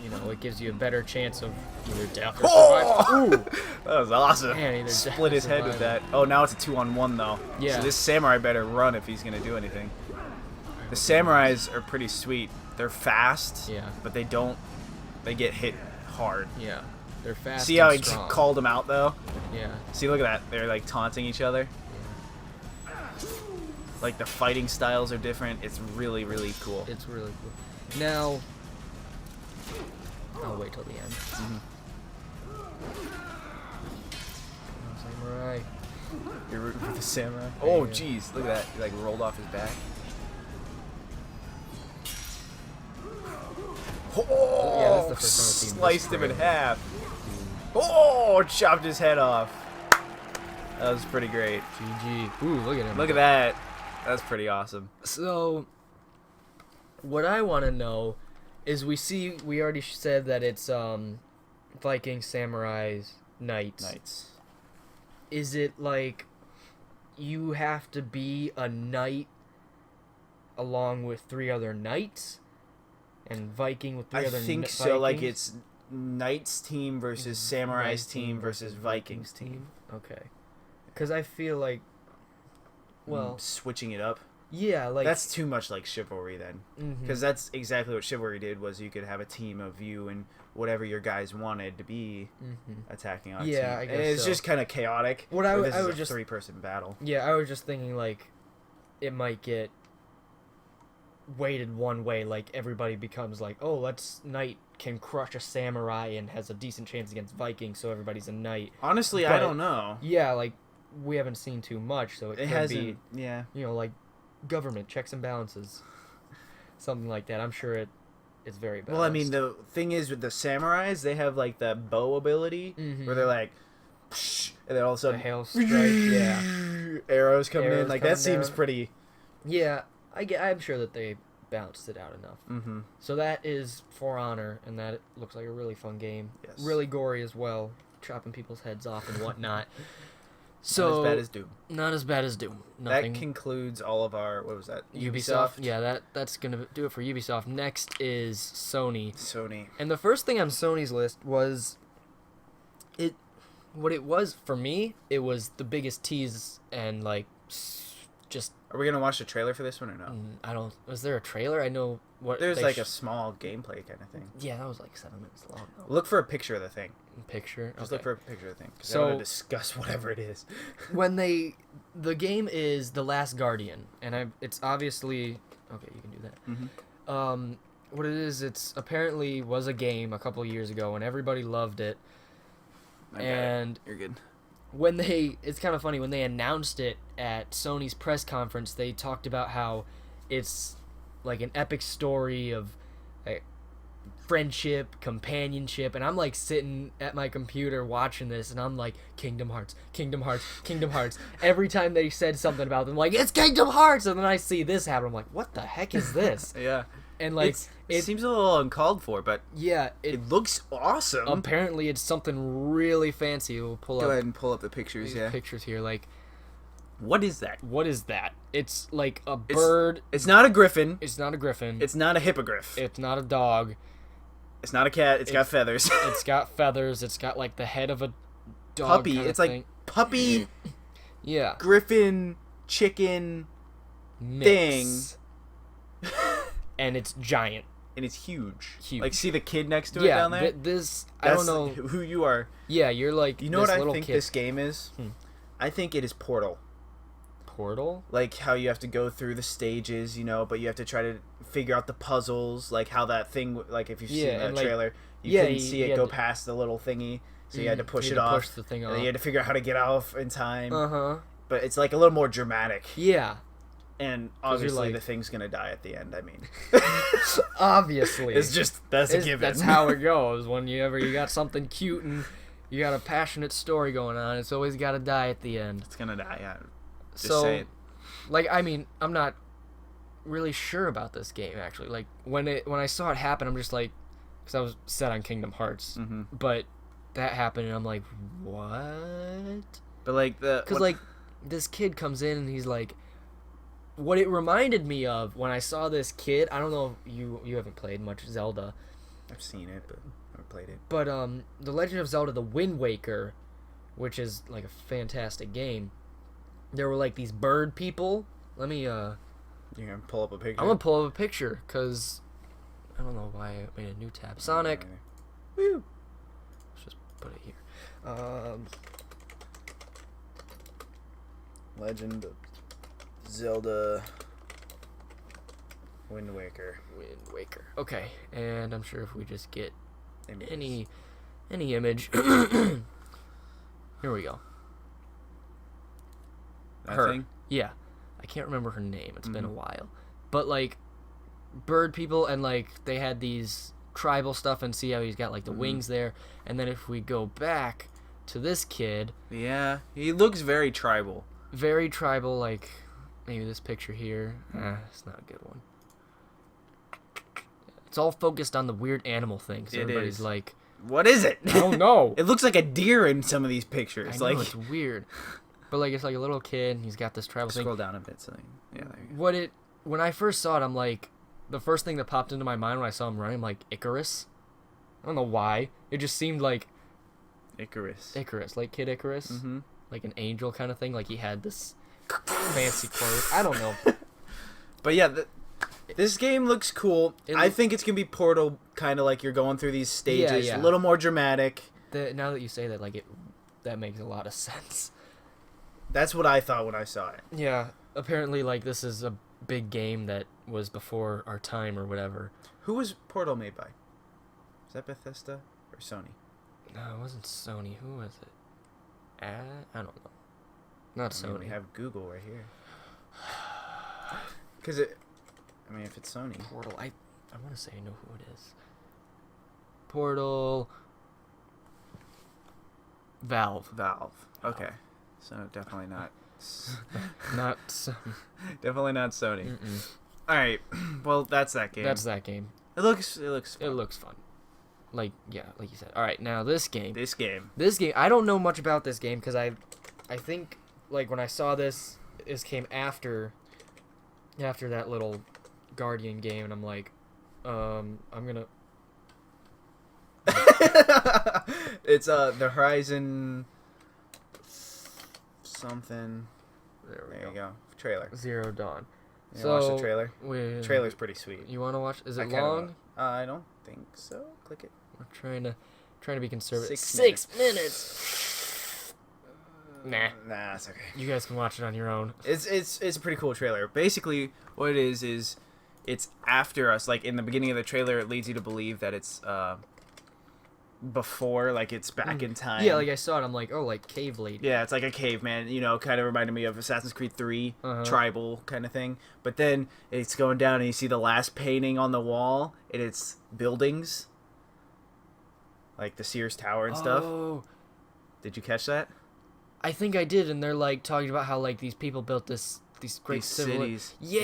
[SPEAKER 1] you know it gives you a better chance of either death or survival. Ooh.
[SPEAKER 2] That was awesome.
[SPEAKER 1] Man, either
[SPEAKER 2] Split his head with
[SPEAKER 1] survival.
[SPEAKER 2] that. Oh, now it's a 2-on-1 though.
[SPEAKER 1] Yeah.
[SPEAKER 2] So this samurai better run if he's gonna do anything. The samurais are pretty sweet. They're fast.
[SPEAKER 1] Yeah.
[SPEAKER 2] But they don't. They get hit hard.
[SPEAKER 1] Yeah, they're fast.
[SPEAKER 2] See how
[SPEAKER 1] and
[SPEAKER 2] he
[SPEAKER 1] strong.
[SPEAKER 2] called him out though?
[SPEAKER 1] Yeah.
[SPEAKER 2] See, look at that. They're like taunting each other. Like the fighting styles are different. It's really, really cool.
[SPEAKER 1] It's really cool. Now, I'll wait till the end. Samurai.
[SPEAKER 2] You're rooting for the samurai.
[SPEAKER 1] Yeah,
[SPEAKER 2] Oh,
[SPEAKER 1] yeah.
[SPEAKER 2] jeez, look at that. He like rolled off his back. Oh,
[SPEAKER 1] Yeah, that's the first time I've seen this
[SPEAKER 2] sliced him in
[SPEAKER 1] trailer.
[SPEAKER 2] half. Oh, chopped his head off. That was pretty great.
[SPEAKER 1] GG. Ooh, look at him.
[SPEAKER 2] Look at that. That's pretty awesome.
[SPEAKER 1] So, what I want to know is we already said that it's Vikings, samurais, knights. Is it like you have to be a knight along with 3 other knights? And Viking with 3
[SPEAKER 2] I
[SPEAKER 1] other
[SPEAKER 2] think so.
[SPEAKER 1] Vikings?
[SPEAKER 2] Like it's knights team versus samurai's team versus Vikings team.
[SPEAKER 1] Okay. Because I feel like, well,
[SPEAKER 2] Switching it up.
[SPEAKER 1] yeah, like
[SPEAKER 2] That's too much like chivalry then, because that's exactly what chivalry did. Was you could have a team of you and whatever your guys wanted to be attacking on.
[SPEAKER 1] Yeah,
[SPEAKER 2] team.
[SPEAKER 1] I
[SPEAKER 2] And
[SPEAKER 1] guess
[SPEAKER 2] it's
[SPEAKER 1] so.
[SPEAKER 2] just kind of chaotic.
[SPEAKER 1] What
[SPEAKER 2] but this
[SPEAKER 1] I
[SPEAKER 2] is
[SPEAKER 1] was
[SPEAKER 2] a
[SPEAKER 1] just
[SPEAKER 2] 3-person battle.
[SPEAKER 1] Yeah, I was just thinking like it might get weighted one way, like everybody becomes like, oh, let's knight can crush a samurai and has a decent chance against Vikings, so everybody's a knight.
[SPEAKER 2] Honestly,
[SPEAKER 1] But-
[SPEAKER 2] I don't know.
[SPEAKER 1] Yeah, like we haven't seen too much, so it could
[SPEAKER 2] hasn't.
[SPEAKER 1] be,
[SPEAKER 2] Yeah.
[SPEAKER 1] you know, like government checks and balances, something like that. I'm sure it's very balanced.
[SPEAKER 2] Well, I mean, the thing is with the samurais, they have like that bow ability where they're like, psh, and then all of a
[SPEAKER 1] the
[SPEAKER 2] sudden,
[SPEAKER 1] hail strike, yeah,
[SPEAKER 2] arrows coming in.
[SPEAKER 1] Arrows
[SPEAKER 2] Like
[SPEAKER 1] coming
[SPEAKER 2] that seems
[SPEAKER 1] down.
[SPEAKER 2] pretty.
[SPEAKER 1] yeah. I'm sure that they balanced it out enough. So that is For Honor, and that looks like a really fun game.
[SPEAKER 2] Yes.
[SPEAKER 1] Really gory as well, chopping people's heads off and whatnot. So
[SPEAKER 2] Not as bad as Doom.
[SPEAKER 1] Not as bad as Doom. Nothing.
[SPEAKER 2] That concludes all of our. What was that?
[SPEAKER 1] Ubisoft. Yeah, that's gonna do it for Ubisoft. Next is Sony.
[SPEAKER 2] Sony.
[SPEAKER 1] And the first thing on Sony's list was what it was for me. It was the biggest tease and like just
[SPEAKER 2] Are we gonna watch the trailer for this one or no?
[SPEAKER 1] I don't. Was there a trailer? I know what
[SPEAKER 2] There's
[SPEAKER 1] they
[SPEAKER 2] like a small gameplay kind of thing.
[SPEAKER 1] Yeah, that was like 7 minutes long. Though.
[SPEAKER 2] Look for a picture of the thing.
[SPEAKER 1] Picture.
[SPEAKER 2] Just
[SPEAKER 1] Okay.
[SPEAKER 2] look for a picture of the thing. 'Cause I
[SPEAKER 1] So-
[SPEAKER 2] want to discuss whatever it is.
[SPEAKER 1] When the game is The Last Guardian, and it's obviously okay. You can do that. What it is, it's apparently was a game a couple years ago, and everybody loved it.
[SPEAKER 2] I got
[SPEAKER 1] And
[SPEAKER 2] it. You're good.
[SPEAKER 1] when it's kind of funny when they announced it at Sony's press conference, they talked about how it's like an epic story of like friendship, companionship, and I'm like sitting at my computer watching this, and I'm like, Kingdom Hearts, Kingdom Hearts, Kingdom Hearts. Every time they said something about them, like, it's Kingdom Hearts, and then I see this happen, I'm like, what the heck is this?
[SPEAKER 2] Yeah.
[SPEAKER 1] And like,
[SPEAKER 2] it seems a little uncalled for, but
[SPEAKER 1] yeah,
[SPEAKER 2] it looks awesome.
[SPEAKER 1] apparently it's something really fancy. We'll pull
[SPEAKER 2] Go
[SPEAKER 1] up
[SPEAKER 2] ahead and pull up the pictures.
[SPEAKER 1] these
[SPEAKER 2] Yeah.
[SPEAKER 1] pictures here. Like,
[SPEAKER 2] What is that?
[SPEAKER 1] what is that? It's like a bird.
[SPEAKER 2] It's not a griffin.
[SPEAKER 1] It's not a griffin.
[SPEAKER 2] It's not a hippogriff.
[SPEAKER 1] It's not a dog.
[SPEAKER 2] It's not a cat. It's got feathers.
[SPEAKER 1] It's got feathers. It's got like the head of a dog.
[SPEAKER 2] Puppy.
[SPEAKER 1] kinda
[SPEAKER 2] It's like
[SPEAKER 1] thing.
[SPEAKER 2] puppy
[SPEAKER 1] Yeah.
[SPEAKER 2] griffin chicken
[SPEAKER 1] Mix. And it's giant.
[SPEAKER 2] and it's huge.
[SPEAKER 1] Huge.
[SPEAKER 2] Like, see the kid next to it down there?
[SPEAKER 1] I don't
[SPEAKER 2] That's
[SPEAKER 1] know
[SPEAKER 2] who you are.
[SPEAKER 1] Yeah, you're like
[SPEAKER 2] You know
[SPEAKER 1] this
[SPEAKER 2] what I
[SPEAKER 1] little
[SPEAKER 2] think
[SPEAKER 1] kid.
[SPEAKER 2] this game is? I think it is Portal.
[SPEAKER 1] Portal?
[SPEAKER 2] Like how you have to go through the stages, you know, but you have to try to figure out the puzzles, like how that thing, like if you've seen that
[SPEAKER 1] and, like,
[SPEAKER 2] trailer, you couldn't see it
[SPEAKER 1] had
[SPEAKER 2] go
[SPEAKER 1] to-
[SPEAKER 2] past the little thingy, so you had to push
[SPEAKER 1] you
[SPEAKER 2] it
[SPEAKER 1] had to
[SPEAKER 2] off.
[SPEAKER 1] push the thing
[SPEAKER 2] and then
[SPEAKER 1] off.
[SPEAKER 2] you had to figure out how to get off in time.
[SPEAKER 1] Uh-huh.
[SPEAKER 2] But it's like a little more dramatic.
[SPEAKER 1] Yeah.
[SPEAKER 2] And obviously
[SPEAKER 1] like-
[SPEAKER 2] the thing's gonna die at the end. I mean,
[SPEAKER 1] Obviously.
[SPEAKER 2] that's a given.
[SPEAKER 1] That's how it goes. Whenever you got something cute and you got a passionate story going on, it's always got to die at the end.
[SPEAKER 2] It's gonna die. Yeah. Just
[SPEAKER 1] So,
[SPEAKER 2] say it.
[SPEAKER 1] like, I mean, I'm not really sure about this game actually. Like when I saw it happen, I'm just like, because I was set on Kingdom Hearts, but that happened and I'm like, what?
[SPEAKER 2] But like
[SPEAKER 1] Because like this kid comes in and he's like, what it reminded me of when I saw this kid. I don't know if you haven't played much Zelda.
[SPEAKER 2] I've seen it, but I haven't played it.
[SPEAKER 1] But The Legend of Zelda: The Wind Waker, which is like a fantastic game. There were like these bird people. Let me
[SPEAKER 2] You're gonna pull up a picture.
[SPEAKER 1] I'm gonna pull up a picture because I don't know why I made a new tab. Sonic. Woo. Let's just put it here.
[SPEAKER 2] Legend of Zelda Wind Waker.
[SPEAKER 1] Wind Waker. Okay, and I'm sure if we just get
[SPEAKER 2] Images.
[SPEAKER 1] any image, here we go.
[SPEAKER 2] That
[SPEAKER 1] Her.
[SPEAKER 2] thing?
[SPEAKER 1] Yeah, I can't remember her name. It's been a while, but like bird people and like they had these tribal stuff and see how he's got like the wings there, and then if we go back to this kid,
[SPEAKER 2] Yeah, he looks very tribal.
[SPEAKER 1] very tribal, like maybe this picture here. It's not a good one. It's all focused on the weird animal thing. So
[SPEAKER 2] It
[SPEAKER 1] everybody's
[SPEAKER 2] is.
[SPEAKER 1] like,
[SPEAKER 2] What is it?
[SPEAKER 1] I don't know.
[SPEAKER 2] It looks like a deer in some of these pictures.
[SPEAKER 1] I know,
[SPEAKER 2] like
[SPEAKER 1] it's weird. But like it's like a little kid and he's got this tribal
[SPEAKER 2] scroll
[SPEAKER 1] thing.
[SPEAKER 2] down a bit. So yeah, there you go.
[SPEAKER 1] When I first saw it, I'm like, the first thing that popped into my mind when I saw him running, I'm like, Icarus. I don't know why. It just seemed like
[SPEAKER 2] Icarus.
[SPEAKER 1] like Kid Icarus, like an angel kind of thing. Like he had this fancy clothes. I don't know.
[SPEAKER 2] But yeah, this game looks cool. I
[SPEAKER 1] look-
[SPEAKER 2] think it's gonna be Portal, kind of like you're going through these stages,
[SPEAKER 1] yeah.
[SPEAKER 2] a little more dramatic.
[SPEAKER 1] Now that you say that, like that makes a lot of sense.
[SPEAKER 2] That's what I thought when I saw it.
[SPEAKER 1] Yeah. Apparently, like this is a big game that was before our time or whatever.
[SPEAKER 2] Who was Portal made by? Is that Bethesda or Sony?
[SPEAKER 1] No, it wasn't Sony. Who was it? I don't know. Not
[SPEAKER 2] I mean,
[SPEAKER 1] Sony.
[SPEAKER 2] we have Google right here. Because if it's Sony.
[SPEAKER 1] Portal. I want to say I know who it is. Portal. Valve.
[SPEAKER 2] Okay. So definitely not.
[SPEAKER 1] Not Sony.
[SPEAKER 2] Definitely not Sony. All right. Well, that's that game.
[SPEAKER 1] That's that game.
[SPEAKER 2] It looks. Fun.
[SPEAKER 1] It looks fun. Like you said. All right, now this game.
[SPEAKER 2] This game.
[SPEAKER 1] I don't know much about this game because I think like when I saw this came after that little Guardian game, and I'm like, I'm gonna.
[SPEAKER 2] It's the Horizon something. There you go. Trailer.
[SPEAKER 1] Zero Dawn.
[SPEAKER 2] You watch the trailer? Trailer's pretty sweet.
[SPEAKER 1] You want to watch? Is
[SPEAKER 2] I
[SPEAKER 1] it
[SPEAKER 2] kinda
[SPEAKER 1] long?
[SPEAKER 2] I don't think so. Click it.
[SPEAKER 1] We're trying to be conservative.
[SPEAKER 2] 6
[SPEAKER 1] minutes. Nah.
[SPEAKER 2] Nah, it's okay.
[SPEAKER 1] You guys can watch it on your own.
[SPEAKER 2] It's a pretty cool trailer. Basically, what it is it's after us. Like in the beginning of the trailer, it leads you to believe that it's before, like it's back in time.
[SPEAKER 1] Yeah, like I saw it. I'm like, oh, like cave lady.
[SPEAKER 2] Yeah, it's like a caveman, kind of reminded me of Assassin's Creed 3, tribal kind of thing. But then it's going down and you see the last painting on the wall, and it's buildings. Like the Sears Tower and stuff.
[SPEAKER 1] Oh,
[SPEAKER 2] Did you catch that?
[SPEAKER 1] I think I did, and they're like talking about how like these people built these great
[SPEAKER 2] These
[SPEAKER 1] civil
[SPEAKER 2] cities.
[SPEAKER 1] Yeah.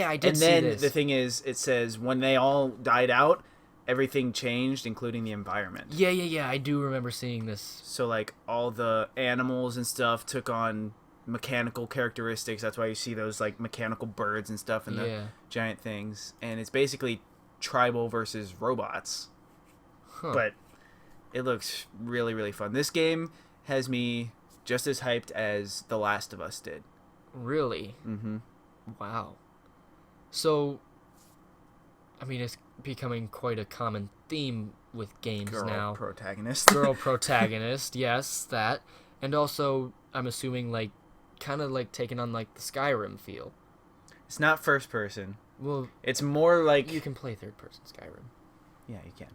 [SPEAKER 1] I did
[SPEAKER 2] And
[SPEAKER 1] see
[SPEAKER 2] then
[SPEAKER 1] this.
[SPEAKER 2] the thing is, it says when they all died out, everything changed, including the environment.
[SPEAKER 1] Yeah. I do remember seeing this.
[SPEAKER 2] So like all the animals and stuff took on mechanical characteristics. That's why you see those like mechanical birds and stuff and the giant things. And it's basically tribal versus robots. But it looks really, really fun. This game has me just as hyped as The Last of Us did.
[SPEAKER 1] Really?
[SPEAKER 2] Mm-hmm.
[SPEAKER 1] Wow. So, I mean, it's becoming quite a common theme with games now.
[SPEAKER 2] Protagonist.
[SPEAKER 1] Girl protagonist, yes, that. And also, I'm assuming, like, kind of like taking on, like, the Skyrim feel.
[SPEAKER 2] It's not first person.
[SPEAKER 1] Well,
[SPEAKER 2] it's more like...
[SPEAKER 1] You can play third person Skyrim.
[SPEAKER 2] Yeah, you can.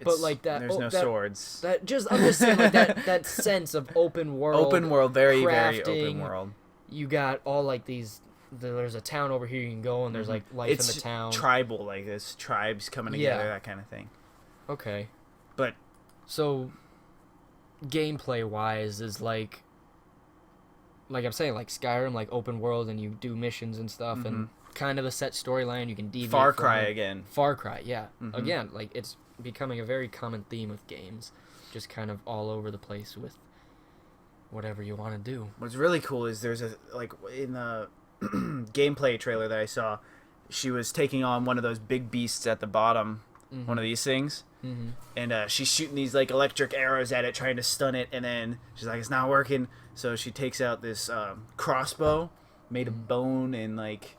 [SPEAKER 1] But like that,
[SPEAKER 2] there's no swords.
[SPEAKER 1] I'm just saying, like that sense of open world.
[SPEAKER 2] Open world, very
[SPEAKER 1] crafting.
[SPEAKER 2] very open world.
[SPEAKER 1] You got all like these. There's a town over here you can go, and there's like life in the town.
[SPEAKER 2] It's tribal, like this tribes coming together, that kind of thing.
[SPEAKER 1] Okay.
[SPEAKER 2] But
[SPEAKER 1] so, gameplay wise, is like I'm saying, like Skyrim, like open world, and you do missions and stuff, and kind of a set storyline. You can deviate.
[SPEAKER 2] Far Cry again.
[SPEAKER 1] Far Cry, yeah. Again, like it's becoming a very common theme with games, just kind of all over the place with whatever you want to do.
[SPEAKER 2] What's really cool is there's a, like, in the gameplay trailer that I saw, she was taking on one of those big beasts at the bottom, one of these things, and she's shooting these like electric arrows at it, trying to stun it, and then she's like, it's not working, so she takes out this crossbow made of bone and like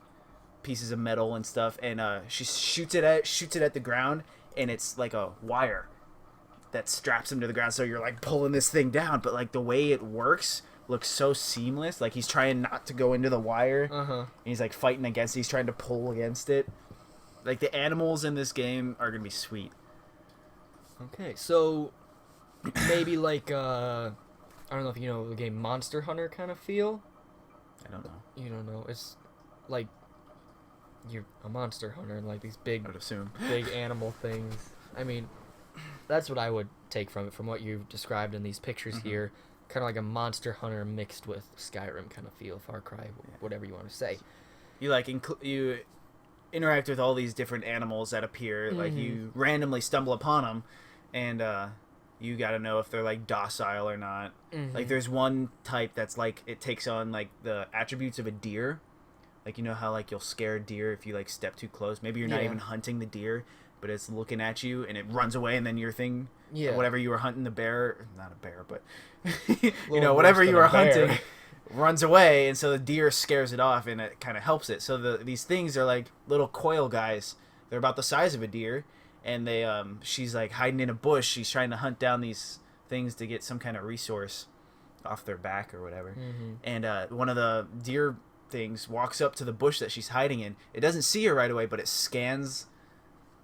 [SPEAKER 2] pieces of metal and stuff, and she shoots it at the ground, and it's like a wire that straps him to the ground, so you're like pulling this thing down, but like the way it works looks so seamless. Like he's trying not to go into the wire, and he's like fighting against it. He's trying to pull against it. Like the animals in this game are gonna be sweet.
[SPEAKER 1] Okay, so maybe like I don't know if you know the game Monster Hunter kind of feel.
[SPEAKER 2] I don't know.
[SPEAKER 1] You don't know. It's like you're a monster hunter and like these big,
[SPEAKER 2] I would assume,
[SPEAKER 1] big animal things. I mean, that's what I would take from it, from what you've described in these pictures here. Kind of like a Monster Hunter mixed with Skyrim kind of feel, Far Cry, whatever you want to say.
[SPEAKER 2] You like you interact with all these different animals that appear. Like you randomly stumble upon them, and you got to know if they're like docile or not. Like there's one type that's like it takes on like the attributes of a deer. Like, you know how like you'll scare a deer if you like step too close. Maybe you're not even hunting the deer, but it's looking at you and it runs away, and then your thing, whatever you were hunting, the bear, not a bear, but you know, whatever you were hunting runs away, and so the deer scares it off, and it kind of helps it. So these things are like little coil guys. They're about the size of a deer, and they she's like hiding in a bush. She's trying to hunt down these things to get some kind of resource off their back or whatever. And one of the deer things walks up to the bush that she's hiding in. It doesn't see her right away, but it scans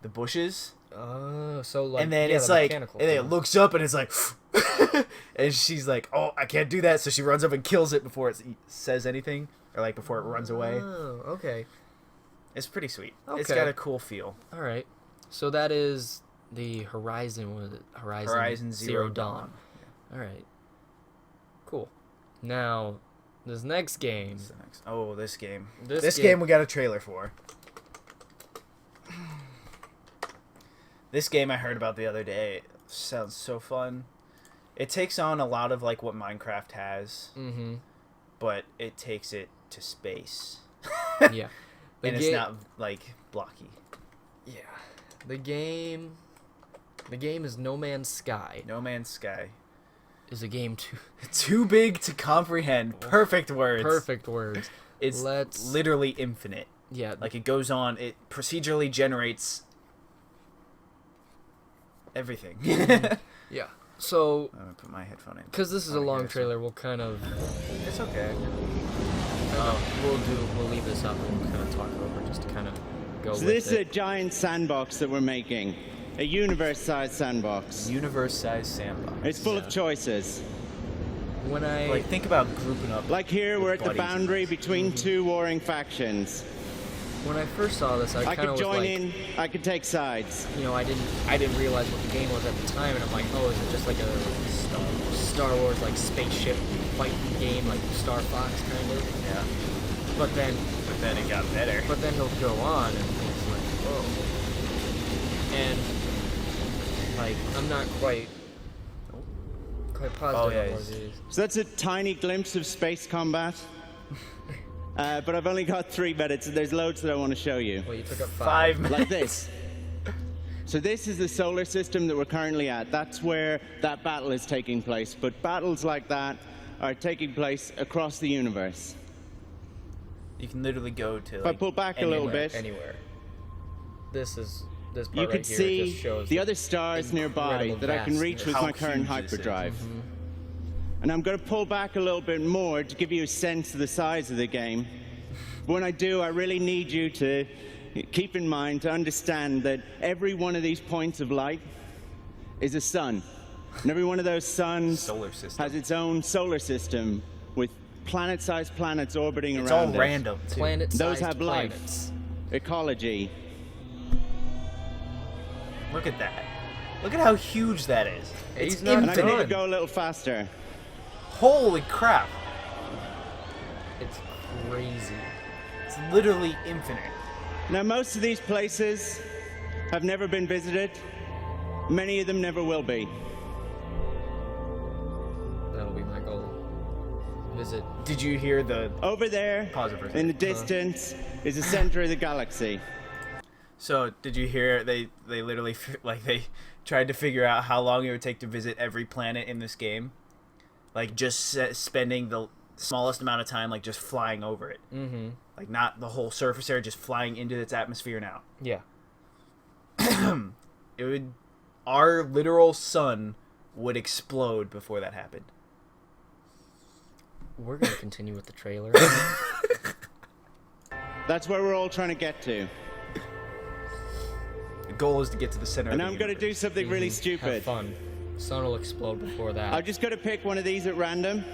[SPEAKER 2] the bushes.
[SPEAKER 1] Oh, so like,
[SPEAKER 2] and then it's like, and then it looks up and it's like, and she's like, oh, I can't do that. So she runs up and kills it before it says anything, or like before it runs away.
[SPEAKER 1] Oh, okay.
[SPEAKER 2] It's pretty sweet.
[SPEAKER 1] Okay.
[SPEAKER 2] It's got a cool feel.
[SPEAKER 1] All right. So that is the Horizon, what was it?
[SPEAKER 2] Horizon Zero Dawn.
[SPEAKER 1] Yeah. All right. Cool. Now, this next game.
[SPEAKER 2] This game. This game we got a trailer for. This game I heard about the other day. It sounds so fun. It takes on a lot of like what Minecraft has, but it takes it to space.
[SPEAKER 1] Yeah.
[SPEAKER 2] And it's not like blocky.
[SPEAKER 1] Yeah. The game is No Man's Sky.
[SPEAKER 2] No Man's Sky
[SPEAKER 1] is a game
[SPEAKER 2] too big to comprehend. Perfect words.
[SPEAKER 1] Perfect words.
[SPEAKER 2] It's literally infinite.
[SPEAKER 1] Yeah.
[SPEAKER 2] Like it goes on. It procedurally generates everything.
[SPEAKER 1] Yeah. So
[SPEAKER 2] I'm gonna put my headphone in.
[SPEAKER 1] Because this is a long trailer, we'll kind of.
[SPEAKER 2] It's okay.
[SPEAKER 1] We'll leave this up and we'll kind of talk over just to kind of go.
[SPEAKER 11] So this is a giant sandbox that we're making, a universe-sized sandbox.
[SPEAKER 2] Universe-sized sandbox.
[SPEAKER 11] It's full of choices.
[SPEAKER 1] When I
[SPEAKER 2] like think about grouping up.
[SPEAKER 11] Like here, we're at the boundary between two warring factions.
[SPEAKER 1] When I first saw this, I kind of was like,
[SPEAKER 11] I could join in. I could take sides.
[SPEAKER 1] You know, I didn't realize what the game was at the time, and I'm like, oh, is it just like a Star Wars like spaceship fighting game, like Star Fox kind of?
[SPEAKER 2] Yeah.
[SPEAKER 1] But then
[SPEAKER 2] it got better.
[SPEAKER 1] But then he'll go on, and it's like, whoa. And like, I'm not quite positive on what it is.
[SPEAKER 11] So that's a tiny glimpse of space combat. But I've only got 3 minutes, and there's loads that I want to show you.
[SPEAKER 1] Well, you took up
[SPEAKER 2] 5 minutes.
[SPEAKER 11] Like this. So this is the solar system that we're currently at. That's where that battle is taking place. But battles like that are taking place across the universe.
[SPEAKER 2] You can literally go to.
[SPEAKER 11] If I pull back a little bit,
[SPEAKER 1] anywhere. This part
[SPEAKER 11] you
[SPEAKER 1] right
[SPEAKER 11] could
[SPEAKER 1] here
[SPEAKER 11] see
[SPEAKER 1] just shows
[SPEAKER 11] the other stars nearby that I can reach with
[SPEAKER 2] How
[SPEAKER 11] my current
[SPEAKER 2] huge this is.
[SPEAKER 11] hyperdrive. And I'm going to pull back a little bit more to give you a sense of the size of the game. But when I do, I really need you to keep in mind, to understand that every one of these points of light is a sun. And every one of those suns
[SPEAKER 2] Solar system.
[SPEAKER 11] has its own solar system with planet-sized planets orbiting
[SPEAKER 2] It's
[SPEAKER 11] around
[SPEAKER 2] all
[SPEAKER 11] it.
[SPEAKER 2] random, too.
[SPEAKER 1] Planet-sized
[SPEAKER 11] Those have life,
[SPEAKER 1] planets.
[SPEAKER 11] ecology.
[SPEAKER 2] Look at that. Look at how huge that is. It's
[SPEAKER 1] He's not
[SPEAKER 11] And I'm going
[SPEAKER 2] infinite.
[SPEAKER 11] to go a little faster.
[SPEAKER 2] Holy crap.
[SPEAKER 1] It's crazy.
[SPEAKER 2] It's literally infinite.
[SPEAKER 11] Now, most of these places have never been visited. Many of them never will be.
[SPEAKER 1] That'll be my goal. Visit.
[SPEAKER 2] Did you hear the...
[SPEAKER 11] Over there,
[SPEAKER 2] Pause it for a
[SPEAKER 11] in
[SPEAKER 2] second.
[SPEAKER 11] the distance, is the center of the galaxy.
[SPEAKER 2] So, did you hear they literally, like, they tried to figure out how long it would take to visit every planet in this game? Like, just spending the smallest amount of time, like, just flying over it.
[SPEAKER 1] Mm-hmm.
[SPEAKER 2] Like, not the whole surface area, just flying into its atmosphere and out.
[SPEAKER 1] Yeah.
[SPEAKER 2] It would... Our literal sun would explode before that happened.
[SPEAKER 1] We're gonna continue with the trailer.
[SPEAKER 11] That's where we're all trying to get to.
[SPEAKER 2] The goal is to get to the center
[SPEAKER 11] And
[SPEAKER 2] of the
[SPEAKER 11] I'm going to do
[SPEAKER 2] universe.
[SPEAKER 11] something really
[SPEAKER 1] Have
[SPEAKER 11] stupid.
[SPEAKER 1] fun. Sun will explode before that.
[SPEAKER 11] I'm just going to pick one of these at random.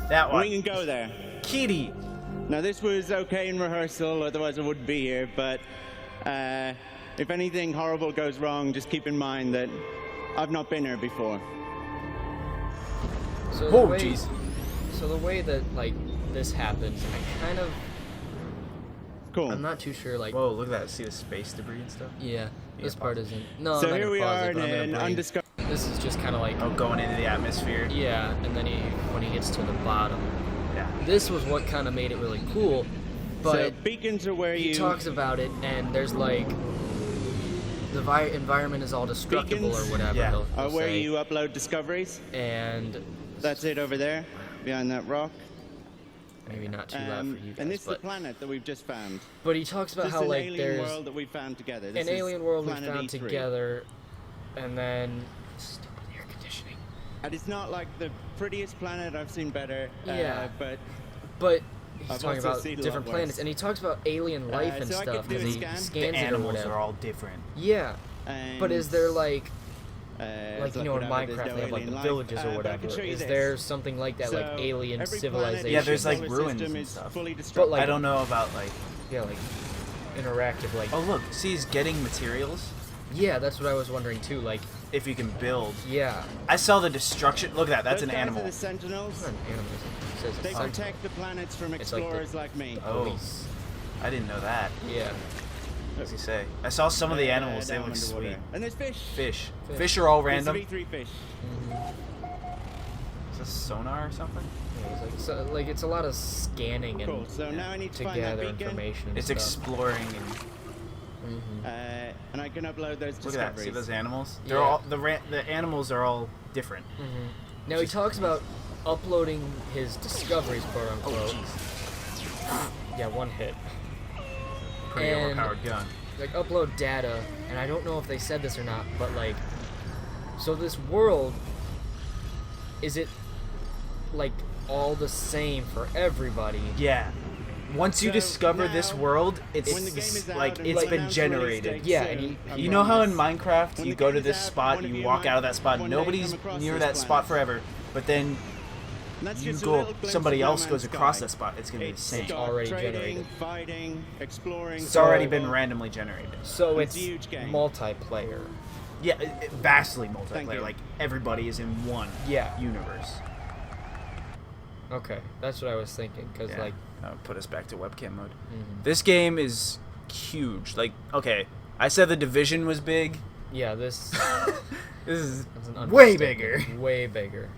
[SPEAKER 2] That one.
[SPEAKER 11] We can go there.
[SPEAKER 2] Kitty!
[SPEAKER 11] Now, this was okay in rehearsal, otherwise I wouldn't be here, but if anything horrible goes wrong, just keep in mind that I've not been here before.
[SPEAKER 1] So
[SPEAKER 2] Oh, jeez.
[SPEAKER 1] So the way that, like, this happens, I kind of...
[SPEAKER 11] Cool.
[SPEAKER 1] I'm not too sure, like...
[SPEAKER 2] Whoa, look at that. See the space debris and stuff?
[SPEAKER 1] Yeah, this
[SPEAKER 2] Yeah,
[SPEAKER 1] part
[SPEAKER 2] pause.
[SPEAKER 1] isn't... No,
[SPEAKER 11] So
[SPEAKER 1] I'm not
[SPEAKER 11] here
[SPEAKER 1] gonna
[SPEAKER 11] we
[SPEAKER 1] pause
[SPEAKER 11] are
[SPEAKER 1] it, but I'm
[SPEAKER 11] in
[SPEAKER 1] gonna bring-
[SPEAKER 11] undiscovered...
[SPEAKER 1] This is just kind of like...
[SPEAKER 2] Oh, going into the atmosphere?
[SPEAKER 1] Yeah, and then when he gets to the bottom.
[SPEAKER 2] Yeah.
[SPEAKER 1] This was what kind of made it really cool,
[SPEAKER 11] So
[SPEAKER 1] but
[SPEAKER 11] beacons are where
[SPEAKER 1] he
[SPEAKER 11] you...
[SPEAKER 1] talks about it, and there's like... The environment is all destructible
[SPEAKER 11] Beacons?
[SPEAKER 1] or whatever,
[SPEAKER 2] Yeah.
[SPEAKER 1] he'll
[SPEAKER 11] are where
[SPEAKER 1] say.
[SPEAKER 11] you upload discoveries.
[SPEAKER 1] And
[SPEAKER 11] That's it over there, behind that rock.
[SPEAKER 1] maybe not too loud for you guys,
[SPEAKER 11] And this is the
[SPEAKER 1] but...
[SPEAKER 11] planet that we've just found.
[SPEAKER 1] But he talks about
[SPEAKER 11] This
[SPEAKER 1] how,
[SPEAKER 11] is an
[SPEAKER 1] like,
[SPEAKER 11] alien
[SPEAKER 1] there's...
[SPEAKER 11] world that we found together.
[SPEAKER 1] An
[SPEAKER 11] This is
[SPEAKER 1] alien world we
[SPEAKER 11] planet
[SPEAKER 1] found
[SPEAKER 11] E3.
[SPEAKER 1] together, and then... Stupid air conditioning.
[SPEAKER 11] And it's not like the prettiest planet. I've seen better.
[SPEAKER 1] Yeah.
[SPEAKER 11] But
[SPEAKER 1] He's
[SPEAKER 11] I've
[SPEAKER 1] talking
[SPEAKER 11] also
[SPEAKER 1] about
[SPEAKER 11] seen a lot
[SPEAKER 1] different
[SPEAKER 11] worse.
[SPEAKER 1] planets, and he talks about alien life and
[SPEAKER 11] so I
[SPEAKER 1] stuff
[SPEAKER 11] could do
[SPEAKER 1] because
[SPEAKER 11] a
[SPEAKER 1] he
[SPEAKER 11] scan.
[SPEAKER 1] scans
[SPEAKER 2] The
[SPEAKER 1] it or
[SPEAKER 2] animals
[SPEAKER 1] whatever.
[SPEAKER 2] are all different.
[SPEAKER 1] Yeah, but is there like
[SPEAKER 11] as
[SPEAKER 1] you
[SPEAKER 11] I
[SPEAKER 1] know,
[SPEAKER 11] put
[SPEAKER 1] in
[SPEAKER 11] out, there's
[SPEAKER 1] Minecraft
[SPEAKER 11] no
[SPEAKER 1] they have like
[SPEAKER 11] alien
[SPEAKER 1] the
[SPEAKER 11] life.
[SPEAKER 1] villages or
[SPEAKER 11] But I
[SPEAKER 1] whatever?
[SPEAKER 11] can show you
[SPEAKER 1] Is
[SPEAKER 11] this.
[SPEAKER 1] there something like that, like
[SPEAKER 11] So,
[SPEAKER 1] alien
[SPEAKER 11] every planet
[SPEAKER 1] civilization?
[SPEAKER 2] Yeah, there's, like,
[SPEAKER 11] solar
[SPEAKER 2] ruins
[SPEAKER 11] system
[SPEAKER 2] and
[SPEAKER 11] is
[SPEAKER 2] stuff.
[SPEAKER 11] fully
[SPEAKER 1] But, like-
[SPEAKER 2] I don't know about, like...
[SPEAKER 1] Yeah, like interactive, like
[SPEAKER 2] Oh, look. See, he's getting materials.
[SPEAKER 1] yeah, that's what I was wondering too. Like
[SPEAKER 2] If you can build.
[SPEAKER 1] yeah,
[SPEAKER 2] I saw the destruction. Look at that. That's
[SPEAKER 11] Those
[SPEAKER 2] an
[SPEAKER 11] guys
[SPEAKER 2] animal.
[SPEAKER 11] Are the Sentinels.
[SPEAKER 1] it's not an animal. It says
[SPEAKER 11] They
[SPEAKER 1] it's not.
[SPEAKER 11] protect the planets from
[SPEAKER 1] It's like the-
[SPEAKER 11] explorers like me.
[SPEAKER 2] Oh.
[SPEAKER 1] Police.
[SPEAKER 2] I didn't know that.
[SPEAKER 1] Yeah,
[SPEAKER 2] What does he say? I saw some of the animals. They
[SPEAKER 11] Down
[SPEAKER 2] look
[SPEAKER 11] underwater.
[SPEAKER 2] sweet.
[SPEAKER 11] And there's fish.
[SPEAKER 2] Fish.
[SPEAKER 1] Fish.
[SPEAKER 2] Fish are all
[SPEAKER 11] There's
[SPEAKER 2] random.
[SPEAKER 11] V3 fish.
[SPEAKER 2] Is this sonar or something?
[SPEAKER 1] yeah like it's a lot of scanning and
[SPEAKER 11] Cool. So now I need to
[SPEAKER 1] to
[SPEAKER 11] find that
[SPEAKER 1] gather
[SPEAKER 11] beacon.
[SPEAKER 1] information. And
[SPEAKER 2] It's
[SPEAKER 1] stuff.
[SPEAKER 2] exploring and
[SPEAKER 11] And I can upload those
[SPEAKER 2] look at that.
[SPEAKER 11] discoveries.
[SPEAKER 2] See those animals? They're
[SPEAKER 1] Yeah.
[SPEAKER 2] all the animals are all different.
[SPEAKER 1] Now he talks about uploading his discoveries, quote
[SPEAKER 2] Oh
[SPEAKER 1] unquote.
[SPEAKER 2] jeez.
[SPEAKER 1] Yeah, one hit.
[SPEAKER 2] Pretty
[SPEAKER 1] And-
[SPEAKER 2] overpowered gun.
[SPEAKER 1] Like upload data, and I don't know if they said this or not, but like, so this world, is it like all the same for everybody?
[SPEAKER 2] Yeah. Once you
[SPEAKER 11] So
[SPEAKER 2] discover this
[SPEAKER 11] now,
[SPEAKER 2] world, it's
[SPEAKER 11] when the game is out
[SPEAKER 2] like
[SPEAKER 11] and
[SPEAKER 2] it's
[SPEAKER 11] it's
[SPEAKER 2] been
[SPEAKER 11] announced release
[SPEAKER 2] generated.
[SPEAKER 11] date
[SPEAKER 1] Yeah,
[SPEAKER 11] soon,
[SPEAKER 1] and
[SPEAKER 11] I
[SPEAKER 2] You know how in
[SPEAKER 11] promise.
[SPEAKER 2] Minecraft
[SPEAKER 11] When
[SPEAKER 2] you
[SPEAKER 11] the
[SPEAKER 2] go
[SPEAKER 11] game
[SPEAKER 2] to
[SPEAKER 11] is
[SPEAKER 2] this
[SPEAKER 11] out,
[SPEAKER 2] spot,
[SPEAKER 11] one of
[SPEAKER 2] you
[SPEAKER 11] you
[SPEAKER 2] walk
[SPEAKER 11] might
[SPEAKER 2] out of that spot,
[SPEAKER 11] one day
[SPEAKER 2] nobody's
[SPEAKER 11] come across
[SPEAKER 2] near
[SPEAKER 11] this
[SPEAKER 2] that spot
[SPEAKER 11] planet.
[SPEAKER 2] forever, but then
[SPEAKER 11] And that's
[SPEAKER 2] you
[SPEAKER 11] just a
[SPEAKER 2] go,
[SPEAKER 11] little glimpse
[SPEAKER 2] somebody
[SPEAKER 11] of No
[SPEAKER 2] else
[SPEAKER 11] Man's
[SPEAKER 2] goes across
[SPEAKER 11] Sky.
[SPEAKER 2] that spot, it's gonna be
[SPEAKER 11] It's
[SPEAKER 2] insane.
[SPEAKER 11] got
[SPEAKER 1] already
[SPEAKER 11] trading,
[SPEAKER 1] generated.
[SPEAKER 11] fighting, exploring.
[SPEAKER 2] It's already
[SPEAKER 11] survival.
[SPEAKER 2] been randomly generated.
[SPEAKER 1] So
[SPEAKER 11] It's
[SPEAKER 1] it's
[SPEAKER 11] a huge game.
[SPEAKER 1] multiplayer.
[SPEAKER 2] Yeah, vastly
[SPEAKER 11] Thank
[SPEAKER 2] multiplayer.
[SPEAKER 11] you.
[SPEAKER 2] Like everybody is in one
[SPEAKER 1] Yeah.
[SPEAKER 2] universe.
[SPEAKER 1] Okay, that's what I was thinking, because
[SPEAKER 2] Yeah.
[SPEAKER 1] like,
[SPEAKER 2] Put us back to webcam mode. This game is huge. Like, okay, I said the Division was big.
[SPEAKER 1] yeah, this
[SPEAKER 2] This is
[SPEAKER 1] is an
[SPEAKER 2] way
[SPEAKER 1] understatement.
[SPEAKER 2] bigger.
[SPEAKER 1] Way bigger.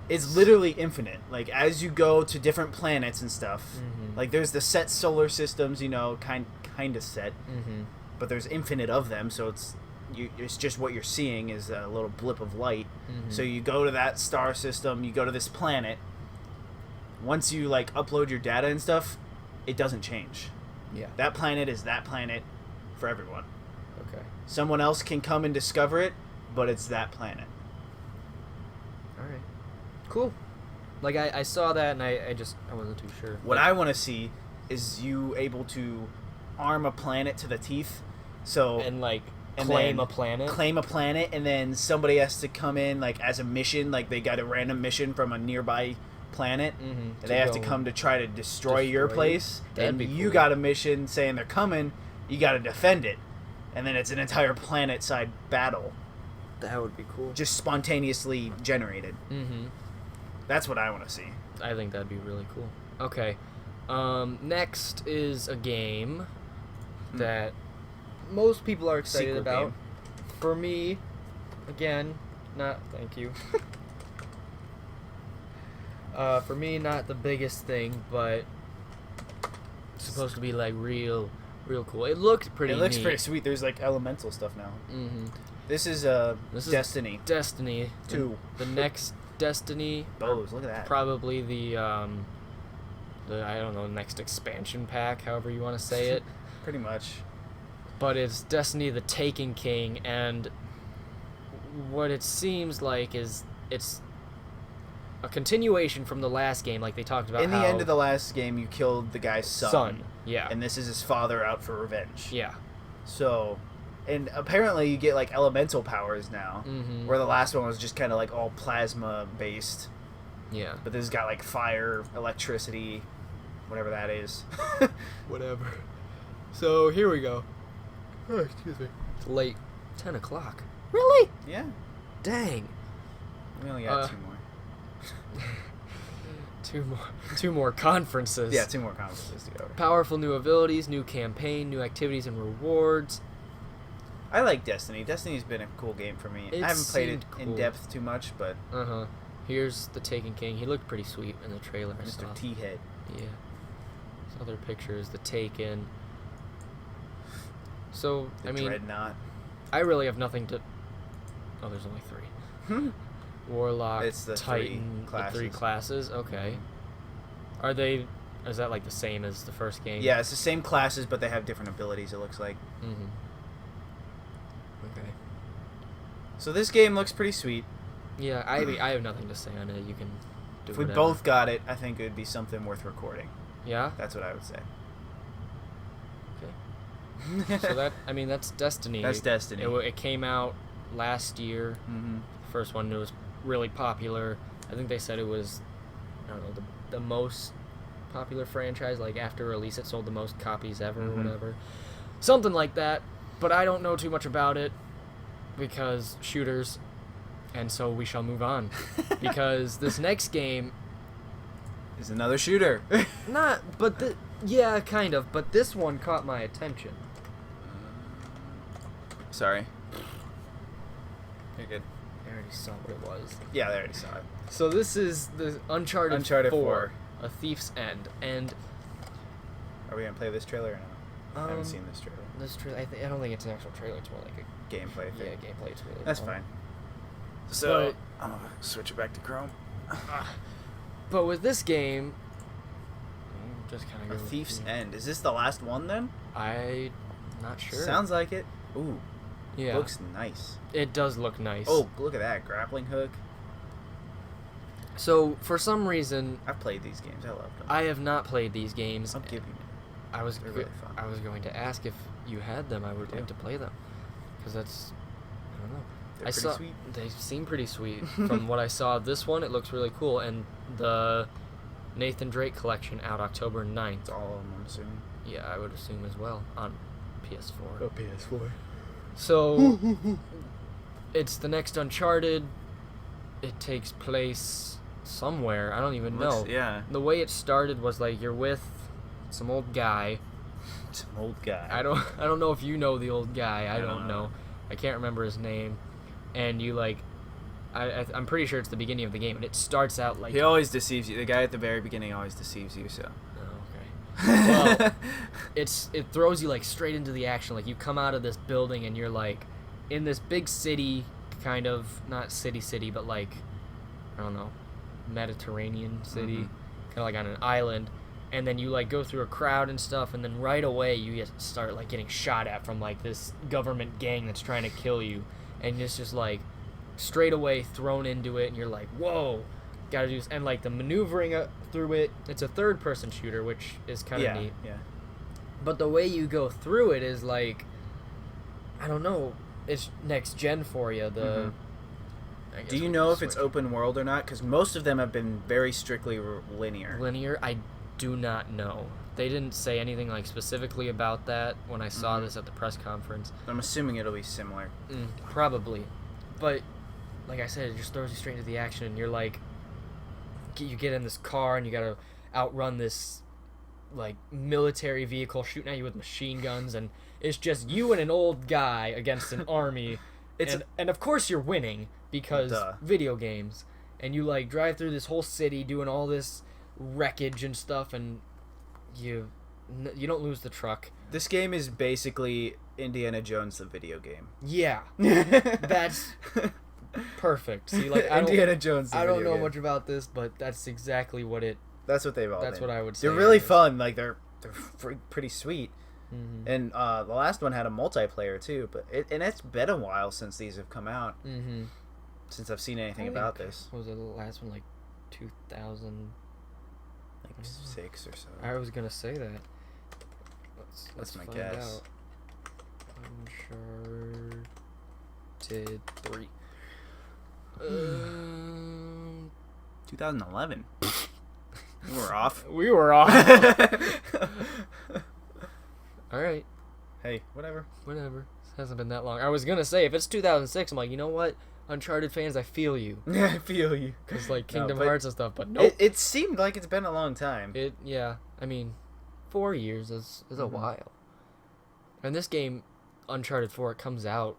[SPEAKER 2] It's literally infinite. Like as you go to different planets and stuff. Like there's the set solar systems, you know, kind of set. but there's infinite of them, so it's just what you're seeing is a little blip of light. So you go to that star system, you go to this planet. Once you like upload your data and stuff, it doesn't change.
[SPEAKER 1] Yeah.
[SPEAKER 2] That planet is that planet for everyone.
[SPEAKER 1] Okay.
[SPEAKER 2] Someone else can come and discover it, but it's that planet.
[SPEAKER 1] All right. Cool. Like I saw that and I wasn't too sure.
[SPEAKER 2] What I want to see is you able to arm a planet to the teeth. So
[SPEAKER 1] And like claim a planet.
[SPEAKER 2] Claim a planet, and then somebody has to come in like as a mission. Like they got a random mission from a nearby planet, and they have to come to try to destroy your place.
[SPEAKER 1] That'd
[SPEAKER 2] And
[SPEAKER 1] be
[SPEAKER 2] you
[SPEAKER 1] cool.
[SPEAKER 2] got a mission saying they're coming. You got to defend it, and then it's an entire planet-side battle,
[SPEAKER 1] That would be cool.
[SPEAKER 2] just spontaneously generated. That's what I want to see.
[SPEAKER 1] I think that'd be really cool. Okay. Next is a game that most people are excited
[SPEAKER 2] Sequel
[SPEAKER 1] about.
[SPEAKER 2] game.
[SPEAKER 1] For me, again, not thank you. For me, not the biggest thing, but it's supposed to be like real cool. It looked pretty.
[SPEAKER 2] It looks
[SPEAKER 1] neat.
[SPEAKER 2] pretty sweet. There's like elemental stuff now. This is Destiny.
[SPEAKER 1] Destiny
[SPEAKER 2] 2.
[SPEAKER 1] The next Destiny.
[SPEAKER 2] Bows, look at that.
[SPEAKER 1] Probably the I don't know, next expansion pack, however you want to say it.
[SPEAKER 2] Pretty much.
[SPEAKER 1] But it's Destiny the Taken King, and what it seems like is it's a continuation from the last game, like they talked about.
[SPEAKER 2] In the end of the last game, you killed the guy's son.
[SPEAKER 1] Yeah.
[SPEAKER 2] And this is his father out for revenge.
[SPEAKER 1] Yeah.
[SPEAKER 2] So, and apparently you get like elemental powers now, where the last one was just kind of like all plasma based.
[SPEAKER 1] Yeah.
[SPEAKER 2] But this has got like fire, electricity, whatever that is.
[SPEAKER 1] Whatever. So here we go. Oh, excuse me. It's late. 10 o'clock. Really?
[SPEAKER 2] Yeah.
[SPEAKER 1] Dang.
[SPEAKER 2] We only got 2 more.
[SPEAKER 1] Two more conferences.
[SPEAKER 2] Yeah, 2 more conferences to go over.
[SPEAKER 1] Powerful new abilities, new campaign, new activities and rewards.
[SPEAKER 2] I like Destiny. Destiny's been a cool game for me.
[SPEAKER 1] It
[SPEAKER 2] I haven't played it
[SPEAKER 1] seemed
[SPEAKER 2] in
[SPEAKER 1] cool.
[SPEAKER 2] depth too much, but
[SPEAKER 1] Here's the Taken King. He looked pretty sweet in the trailer. I saw.
[SPEAKER 2] Mr. T-Head.
[SPEAKER 1] Yeah. There's other pictures. The Taken. So,
[SPEAKER 2] The
[SPEAKER 1] I mean,
[SPEAKER 2] Dreadnought.
[SPEAKER 1] I really have nothing to... Oh, there's only 3. Warlock,
[SPEAKER 2] It's the
[SPEAKER 1] Titan,
[SPEAKER 2] 3
[SPEAKER 1] the 3 classes. Okay. Are they... Is that like the same as the first game?
[SPEAKER 2] Yeah, it's the same classes, but they have different abilities, it looks like.
[SPEAKER 1] Okay.
[SPEAKER 2] So this game looks pretty sweet.
[SPEAKER 1] Yeah, I have nothing to say on it. You can do
[SPEAKER 2] If we
[SPEAKER 1] whatever.
[SPEAKER 2] both got it, I think it would be something worth recording.
[SPEAKER 1] Yeah?
[SPEAKER 2] That's what I would say.
[SPEAKER 1] Okay. So that, I mean, that's Destiny.
[SPEAKER 2] That's Destiny.
[SPEAKER 1] It came out last year. First one, it was really popular. I think they said it was, I don't know, the most popular franchise. Like after release, it sold the most copies ever or whatever. Something like that. But I don't know too much about it because shooters. And so we shall move on. Because this next game
[SPEAKER 2] is another shooter.
[SPEAKER 1] Yeah, kind of. But this one caught my attention.
[SPEAKER 2] Sorry. You're good.
[SPEAKER 1] I already saw what it was.
[SPEAKER 2] Yeah, I already saw it.
[SPEAKER 1] So this is the Uncharted 4, A Thief's End, and
[SPEAKER 2] are we gonna play this trailer or no? I haven't seen this trailer.
[SPEAKER 1] This trailer, I don't think it's an actual trailer. It's more like a
[SPEAKER 2] gameplay thing.
[SPEAKER 1] Yeah, gameplay. It's really
[SPEAKER 2] That's
[SPEAKER 1] fun.
[SPEAKER 2] fine. So I'm gonna switch it back to Chrome.
[SPEAKER 1] But with this game, just kind
[SPEAKER 2] A
[SPEAKER 1] of
[SPEAKER 2] Thief's End. Is this the last one then?
[SPEAKER 1] I'm not sure.
[SPEAKER 2] Sounds like it. Ooh.
[SPEAKER 1] Yeah.
[SPEAKER 2] Looks nice.
[SPEAKER 1] It does look nice.
[SPEAKER 2] Oh, look at that grappling hook.
[SPEAKER 1] So for some reason,
[SPEAKER 2] I've played these games. I love them.
[SPEAKER 1] I have not played these games.
[SPEAKER 2] I'll give you it.
[SPEAKER 1] I was
[SPEAKER 2] They're really fun.
[SPEAKER 1] I was going to ask if you had them. I would like to play them because that's I don't know.
[SPEAKER 2] They're pretty sweet.
[SPEAKER 1] They seem pretty sweet. From what I saw of this one, it looks really cool. And the Nathan Drake collection out October 9th.
[SPEAKER 2] It's all of them, I'm assuming.
[SPEAKER 1] Yeah, I would assume as well on PS4.
[SPEAKER 2] Oh, PS4.
[SPEAKER 1] So it's the next Uncharted. It takes place somewhere. I don't even know.
[SPEAKER 2] Yeah.
[SPEAKER 1] The way it started was like you're with some old guy.
[SPEAKER 2] Some old guy.
[SPEAKER 1] I don't know if you know the old guy. I don't know. I can't remember his name. And you like I'm pretty sure it's the beginning of the game, and it starts out like
[SPEAKER 2] he always deceives you. The guy at the very beginning always deceives you. So.
[SPEAKER 1] Oh, Well, it throws you like straight into the action. Like you come out of this building and you're like in this big city, kind of not city, but like I don't know, Mediterranean city, kind of like on an island. And then you like go through a crowd and stuff, and then right away you start like getting shot at from like this government gang that's trying to kill you, and it's just like straight away thrown into it, and you're like, whoa, gotta do this. And like the maneuvering through it, it's a third-person shooter, which is kind of neat.
[SPEAKER 2] Yeah.
[SPEAKER 1] But the way you go through it is like, I don't know, it's next gen for you.
[SPEAKER 2] Do you know if it's open world or not? Because most of them have been very strictly linear.
[SPEAKER 1] Linear? I do not know. They didn't say anything like specifically about that when I saw this at the press conference.
[SPEAKER 2] I'm assuming it'll be similar.
[SPEAKER 1] Probably. But like I said, it just throws you straight into the action, and you're like, you get in this car and you gotta outrun this like military vehicle shooting at you with machine guns, and it's just you and an old guy against an army. And of course you're winning because video games, and you like drive through this whole city doing all this wreckage and stuff, and you don't lose the truck.
[SPEAKER 2] This game is basically Indiana Jones the video game.
[SPEAKER 1] Yeah. That's perfect. See, like
[SPEAKER 2] Indiana Jones the
[SPEAKER 1] I
[SPEAKER 2] video
[SPEAKER 1] don't know
[SPEAKER 2] game.
[SPEAKER 1] much about this, but that's exactly what it
[SPEAKER 2] That's what they've all
[SPEAKER 1] That's
[SPEAKER 2] been.
[SPEAKER 1] what I would say.
[SPEAKER 2] They're really fun. Like they're pretty sweet. And the last one had a multiplayer too, but it's been a while since these have come out. Since I've seen anything about this.
[SPEAKER 1] What was the last one, like 2000?
[SPEAKER 2] Like 6 or so.
[SPEAKER 1] I was gonna say that. Let's
[SPEAKER 2] my
[SPEAKER 1] find
[SPEAKER 2] guess.
[SPEAKER 1] Out. Uncharted 3.
[SPEAKER 2] 2011. We were off.
[SPEAKER 1] We were off. All right.
[SPEAKER 2] Hey, whatever.
[SPEAKER 1] Whatever. It hasn't been that long. I was gonna say if it's 2006, I'm like, you know what? Uncharted fans, I feel you.
[SPEAKER 2] Yeah, I feel you.
[SPEAKER 1] Because like Kingdom Hearts and stuff, but nope.
[SPEAKER 2] It seemed like it's been a long time.
[SPEAKER 1] Yeah. I mean, 4 years is a while. And this game, Uncharted 4, it comes out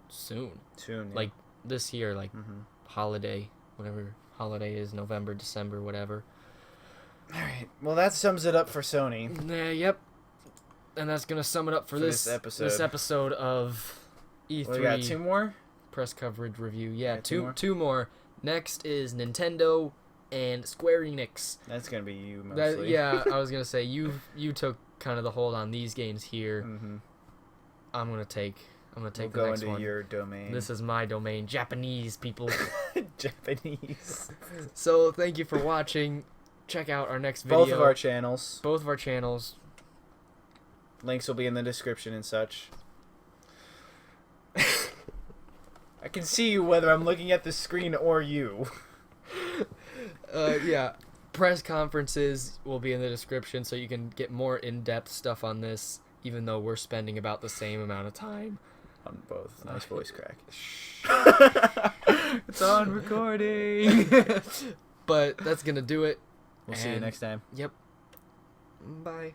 [SPEAKER 1] soon.
[SPEAKER 2] Soon. Yeah.
[SPEAKER 1] Like this year, like holiday, whatever holiday is, November, December, whatever.
[SPEAKER 2] All right. Well, that sums it up for Sony.
[SPEAKER 1] Yep. And that's gonna sum it up for this episode. This episode of E3.
[SPEAKER 2] We got 2 more.
[SPEAKER 1] Press coverage review. Yeah, two more. Next is Nintendo and Square Enix.
[SPEAKER 2] That's gonna be you mostly.
[SPEAKER 1] Yeah, I was gonna say you took kind of the hold on these games here. I'm gonna take the next one.
[SPEAKER 2] Go into your domain.
[SPEAKER 1] This is my domain. Japanese people.
[SPEAKER 2] Japanese.
[SPEAKER 1] So thank you for watching. Check out our next video.
[SPEAKER 2] Both of our channels. Links will be in the description and such. I can see you whether I'm looking at the screen or you.
[SPEAKER 1] Yeah. Press conferences will be in the description so you can get more in-depth stuff on this, even though we're spending about the same amount of time.
[SPEAKER 2] On both. Nice voice crack. It's on recording.
[SPEAKER 1] But that's going to do it.
[SPEAKER 2] We'll see you next time.
[SPEAKER 1] Yep. Bye.